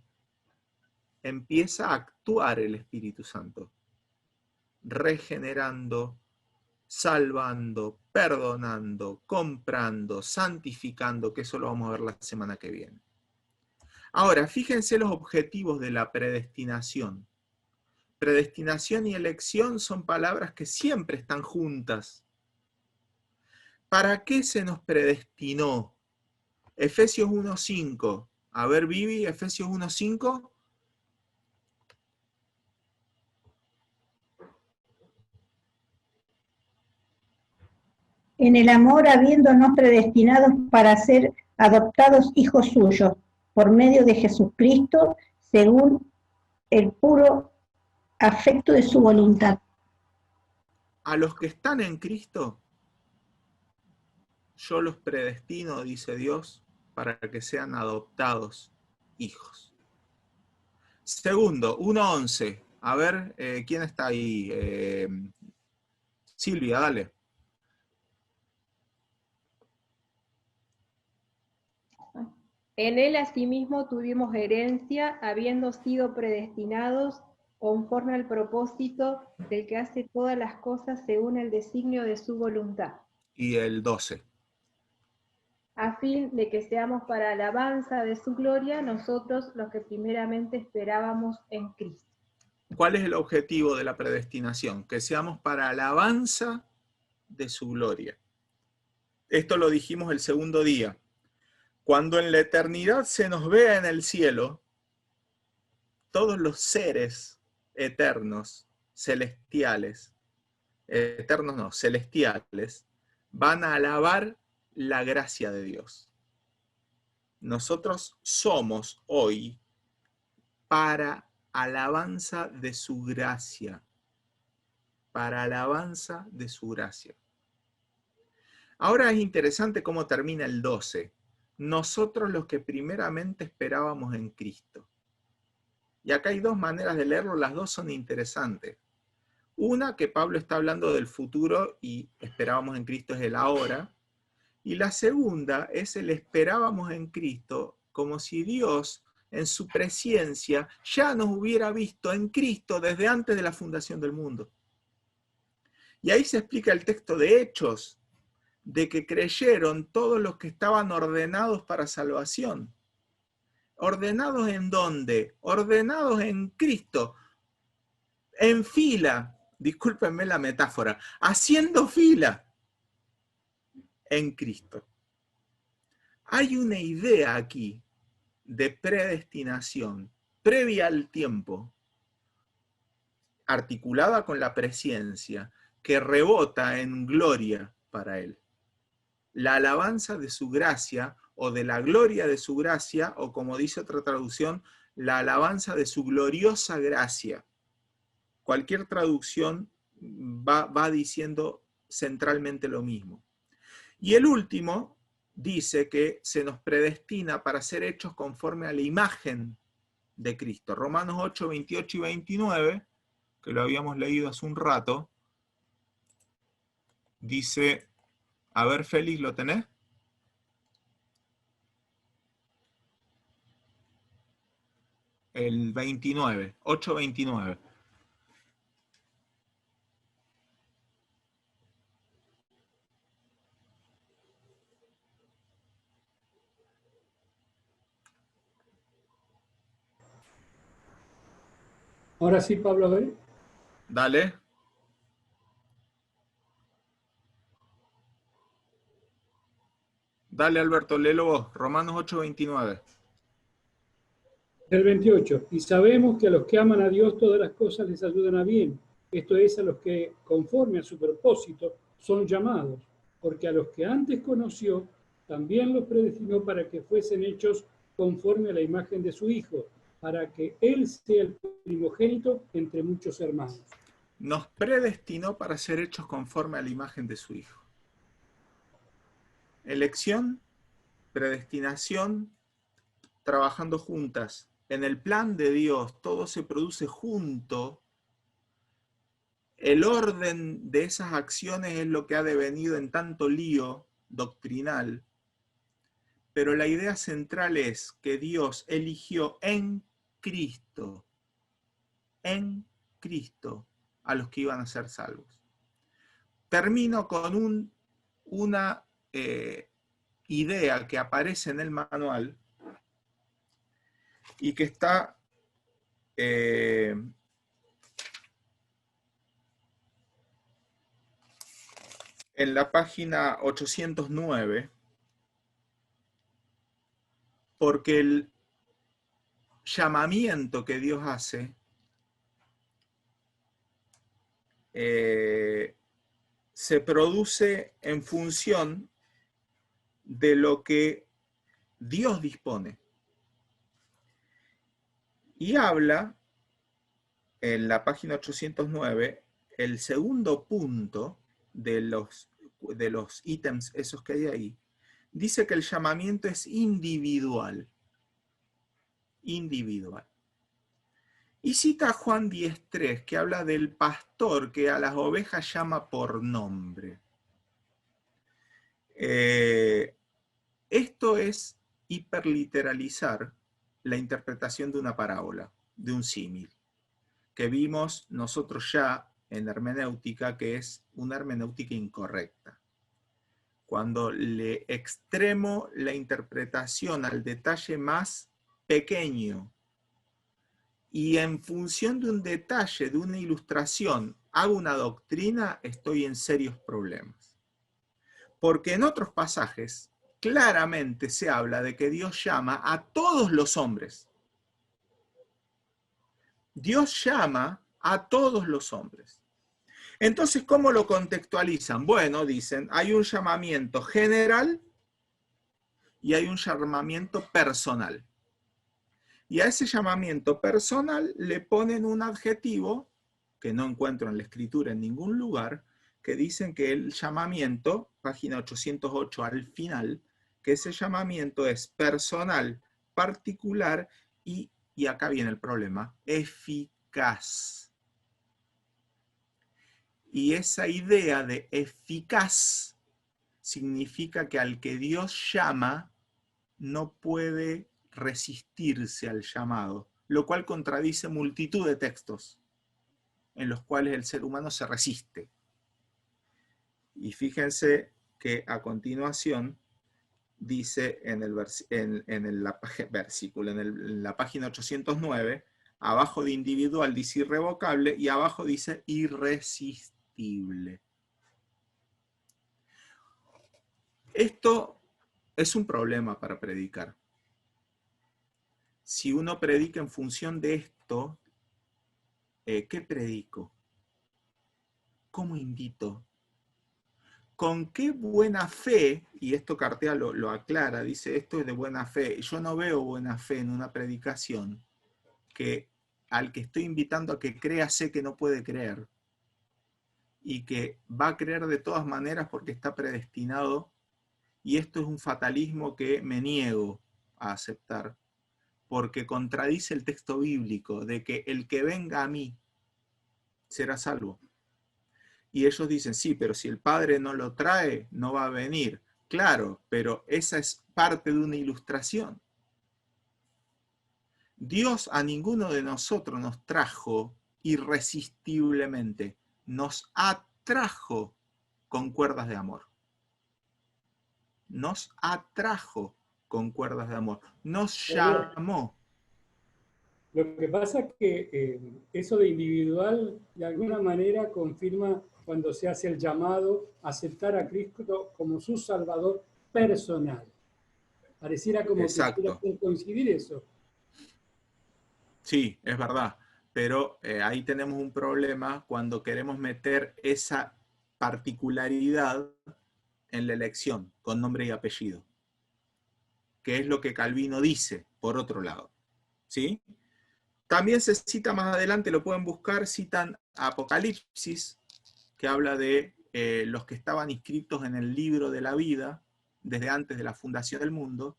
empieza a actuar el Espíritu Santo, regenerando, salvando, perdonando, comprando, santificando, que eso lo vamos a ver la semana que viene. Ahora, fíjense los objetivos de la predestinación. Predestinación y elección son palabras que siempre están juntas. ¿Para qué se nos predestinó? Efesios 1:5. A ver, Vivi, Efesios 1:5. En el amor, habiéndonos predestinados para ser adoptados hijos suyos, por medio de Jesucristo, según el puro afecto de su voluntad. A los que están en Cristo, yo los predestino, dice Dios, para que sean adoptados hijos. Segundo, 1:11. A ver, ¿quién está ahí? Silvia, dale. En él asimismo tuvimos herencia, habiendo sido predestinados conforme al propósito del que hace todas las cosas según el designio de su voluntad. Y el 12. A fin de que seamos para alabanza de su gloria, nosotros los que primeramente esperábamos en Cristo. ¿Cuál es el objetivo de la predestinación? Que seamos para alabanza de su gloria. Esto lo dijimos el segundo día. Cuando en la eternidad se nos vea en el cielo, todos los seres eternos, celestiales, celestiales, van a alabar la gracia de Dios. Nosotros somos hoy para alabanza de su gracia, para alabanza de su gracia. Ahora es interesante cómo termina el 12. Nosotros los que primeramente esperábamos en Cristo. Y acá hay dos maneras de leerlo, las dos son interesantes. Una, que Pablo está hablando del futuro y esperábamos en Cristo es el ahora. Y la segunda es el esperábamos en Cristo como si Dios en su presciencia ya nos hubiera visto en Cristo desde antes de la fundación del mundo. Y ahí se explica el texto de Hechos, de que creyeron todos los que estaban ordenados para salvación. ¿Ordenados en dónde? Ordenados en Cristo, en fila, discúlpenme la metáfora, haciendo fila. en Cristo. Hay una idea aquí de predestinación previa al tiempo, articulada con la presciencia, que rebota en gloria para él. La alabanza de su gracia, o de la gloria de su gracia, o como dice otra traducción, la alabanza de su gloriosa gracia. Cualquier traducción va diciendo centralmente lo mismo. Y el último dice que se nos predestina para ser hechos conforme a la imagen de Cristo. Romanos 8, 28 y 29, que lo habíamos leído hace un rato, dice, a ver, Félix, ¿lo tenés? El 29, 8:29. Ahora sí, Pablo, a ver. Dale. Dale, Alberto, léelo vos. Romanos 8:29. El 28. Y sabemos que a los que aman a Dios todas las cosas les ayudan a bien. Esto es, a los que, conforme a su propósito, son llamados. Porque a los que antes conoció, también los predestinó para que fuesen hechos conforme a la imagen de su Hijo, para que Él sea el primogénito entre muchos hermanos. Nos predestinó para ser hechos conforme a la imagen de su Hijo. Elección, predestinación, trabajando juntas. En el plan de Dios todo se produce junto. El orden de esas acciones es lo que ha devenido en tanto lío doctrinal. Pero la idea central es que Dios eligió en Cristo a los que iban a ser salvos. Termino con una idea que aparece en el manual y que está en la página 809, porque el llamamiento que Dios hace se produce en función de lo que Dios dispone. Y habla, en la página 809, el segundo punto de los ítems esos que hay ahí, dice que el llamamiento es individual. Individual. Y cita a Juan 10:3, que habla del pastor que a las ovejas llama por nombre. Esto es hiperliteralizar la interpretación de una parábola, de un símil, que vimos nosotros ya en hermenéutica, que es una hermenéutica incorrecta. Cuando le extremo la interpretación al detalle más pequeño, y en función de un detalle, de una ilustración, hago una doctrina, estoy en serios problemas. Porque en otros pasajes claramente se habla de que Dios llama a todos los hombres. Dios llama a todos los hombres. Entonces, ¿cómo lo contextualizan? Bueno, dicen, hay un llamamiento general y hay un llamamiento personal. Y a ese llamamiento personal le ponen un adjetivo que no encuentro en la Escritura en ningún lugar, que dicen que el llamamiento, página 808 al final, que ese llamamiento es personal, particular y acá viene el problema, eficaz. Y esa idea de eficaz significa que al que Dios llama no puede resistirse al llamado, lo cual contradice multitud de textos en los cuales el ser humano se resiste. Y fíjense que a continuación dice en la página 809, abajo de individual dice irrevocable y abajo dice irresistible. Esto es un problema para predicar. Si uno predica en función de esto, ¿qué predico? ¿Cómo invito? ¿Con qué buena fe? Y esto Cartea lo aclara, dice, esto es de buena fe. Yo no veo buena fe en una predicación que al que estoy invitando a que crea sé que no puede creer y que va a creer de todas maneras porque está predestinado, y esto es un fatalismo que me niego a aceptar, porque contradice el texto bíblico de que el que venga a mí será salvo. Y ellos dicen, sí, pero si el Padre no lo trae, no va a venir. Claro, pero esa es parte de una ilustración. Dios a ninguno de nosotros nos trajo irresistiblemente, nos atrajo con cuerdas de amor. Nos atrajo con cuerdas de amor, nos llamó. Lo que pasa es que eso de individual de alguna manera confirma cuando se hace el llamado a aceptar a Cristo como su Salvador personal. Pareciera como Exacto. que quiera coincidir eso. Sí, es verdad, pero ahí tenemos un problema cuando queremos meter esa particularidad en la elección, con nombre y apellido, que es lo que Calvino dice, por otro lado. ¿Sí? También se cita más adelante, lo pueden buscar, citan Apocalipsis, que habla de los que estaban inscritos en el libro de la vida, desde antes de la fundación del mundo,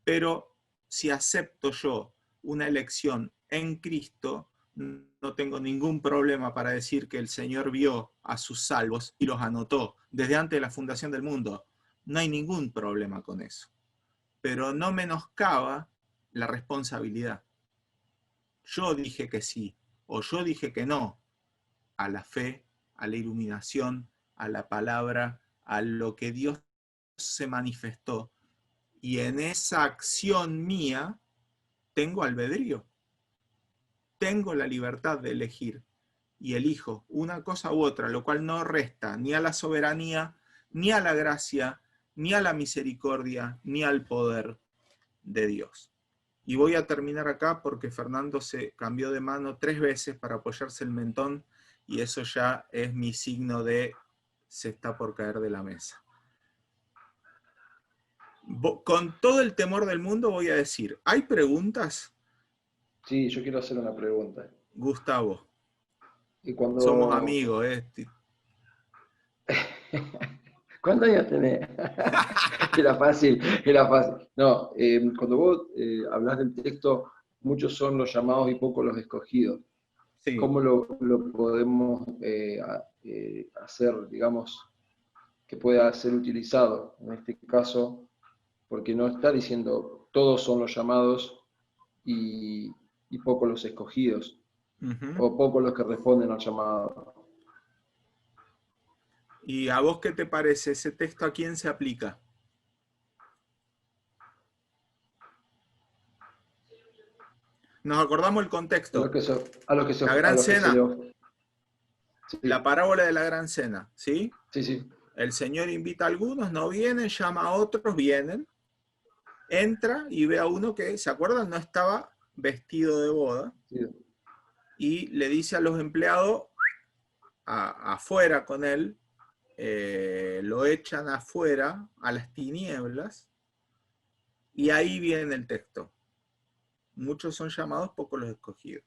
pero si acepto yo una elección en Cristo, no tengo ningún problema para decir que el Señor vio a sus salvos y los anotó desde antes de la fundación del mundo. No hay ningún problema con eso. Pero no menoscaba la responsabilidad. Yo dije que sí, o yo dije que no, a la fe, a la iluminación, a la palabra, a lo que Dios se manifestó. Y en esa acción mía tengo albedrío. Tengo la libertad de elegir. Y elijo una cosa u otra, lo cual no resta ni a la soberanía, ni a la gracia, ni a la misericordia, ni al poder de Dios. Y voy a terminar acá porque Fernando se cambió de mano 3 veces para apoyarse el mentón y eso ya es mi signo de se está por caer de la mesa. Con todo el temor del mundo voy a decir, ¿hay preguntas? Sí, yo quiero hacer una pregunta. Gustavo, Y cuando... somos amigos. ¿Cuántos años tenés? Era fácil. No, cuando vos hablas del texto, muchos son los llamados y pocos los escogidos. Sí. ¿Cómo lo podemos hacer, digamos, que pueda ser utilizado en este caso? Porque no está diciendo todos son los llamados y pocos los escogidos, o pocos los que responden al llamado. ¿Y a vos qué te parece? ¿Ese texto a quién se aplica? Nos acordamos el contexto. La gran cena. Sí. La parábola de la gran cena, ¿sí? Sí, sí. El Señor invita a algunos, no vienen, llama a otros, vienen. Entra y ve a uno que, ¿se acuerdan? No estaba vestido de boda. Sí. Y le dice a los empleados, afuera con él, lo echan afuera, a las tinieblas, y ahí viene el texto. Muchos son llamados, pocos los escogidos.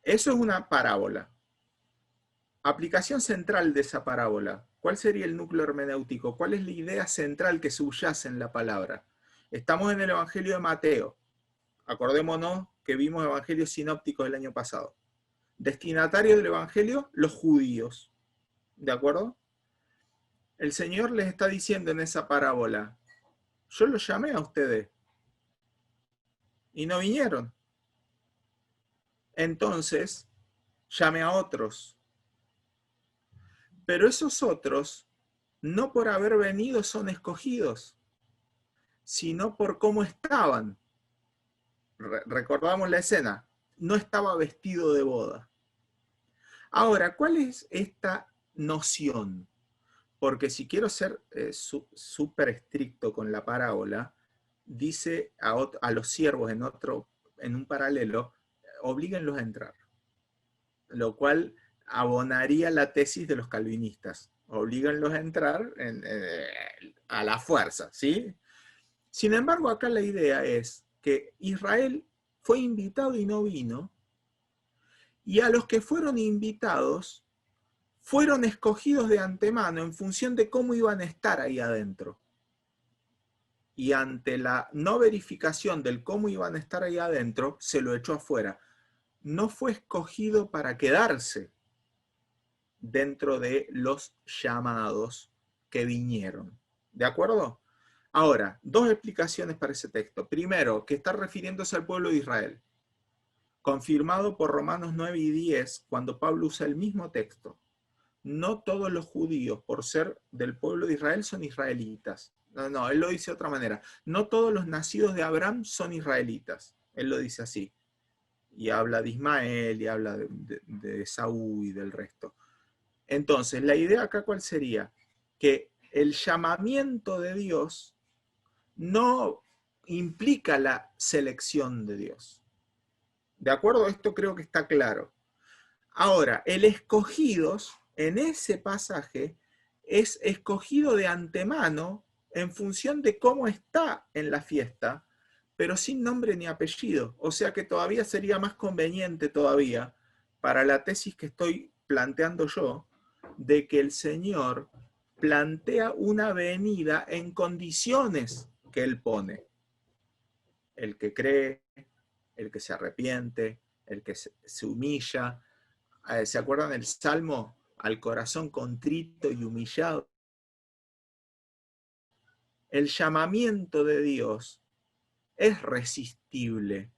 Eso es una parábola. Aplicación central de esa parábola. ¿Cuál sería el núcleo hermenéutico? ¿Cuál es la idea central que subyace en la palabra? Estamos en el Evangelio de Mateo. Acordémonos que vimos evangelios sinópticos el año pasado. Destinatario del Evangelio, los judíos. ¿De acuerdo? El Señor les está diciendo en esa parábola, yo los llamé a ustedes y no vinieron. Entonces, llame a otros. Pero esos otros, no por haber venido son escogidos, sino por cómo estaban. Recordamos la escena, no estaba vestido de boda. Ahora, ¿cuál es esta noción? porque si quiero ser súper estricto con la parábola, dice a los siervos en un paralelo, oblíguenlos a entrar, lo cual abonaría la tesis de los calvinistas, oblíguenlos a entrar a la fuerza, ¿sí? Sin embargo, acá la idea es que Israel fue invitado y no vino, y a los que fueron invitados fueron escogidos de antemano en función de cómo iban a estar ahí adentro. Y ante la no verificación del cómo iban a estar ahí adentro, se lo echó afuera. No fue escogido para quedarse dentro de los llamados que vinieron. ¿De acuerdo? Ahora, dos explicaciones para ese texto. Primero, que está refiriéndose al pueblo de Israel, confirmado por Romanos 9 y 10, cuando Pablo usa el mismo texto. No todos los judíos, por ser del pueblo de Israel, son israelitas. No, él lo dice de otra manera. No todos los nacidos de Abraham son israelitas. Él lo dice así. Y habla de Ismael, y habla de Esaú y del resto. Entonces, la idea acá, ¿cuál sería? Que el llamamiento de Dios no implica la selección de Dios. ¿De acuerdo? Esto creo que está claro. Ahora, el escogidos, en ese pasaje, es escogido de antemano en función de cómo está en la fiesta, pero sin nombre ni apellido. O sea que todavía sería más conveniente todavía, para la tesis que estoy planteando yo, de que el Señor plantea una venida en condiciones que Él pone. El que cree, el que se arrepiente, el que se humilla. ¿Se acuerdan del Salmo? Al corazón contrito y humillado. El llamamiento de Dios es resistible.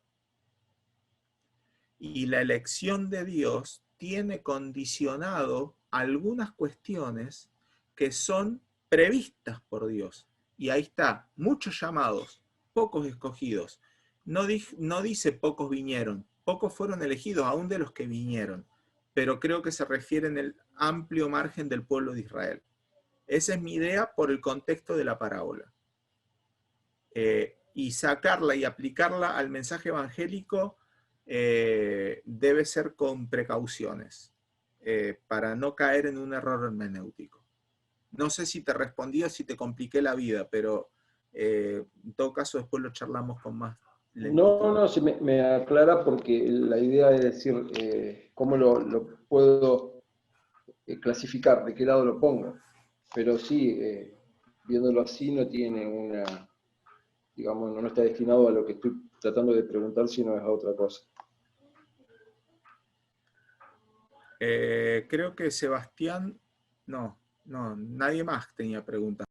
Y la elección de Dios tiene condicionado algunas cuestiones que son previstas por Dios. Y ahí está, muchos llamados, pocos escogidos. No dice pocos vinieron, pocos fueron elegidos, aún de los que vinieron. Pero creo que se refiere en el amplio margen del pueblo de Israel. Esa es mi idea por el contexto de la parábola. Y sacarla y aplicarla al mensaje evangélico debe ser con precauciones, para no caer en un error hermenéutico. No sé si te respondí o si te compliqué la vida, pero en todo caso después lo charlamos con más lentitud. No, se me aclara porque la idea es decir, cómo lo puedo clasificar, de qué lado lo pongo. Pero sí, viéndolo así no tiene una, digamos, no está destinado a lo que estoy tratando de preguntar, sino es a otra cosa. Creo que Sebastián, no, nadie más tenía preguntas.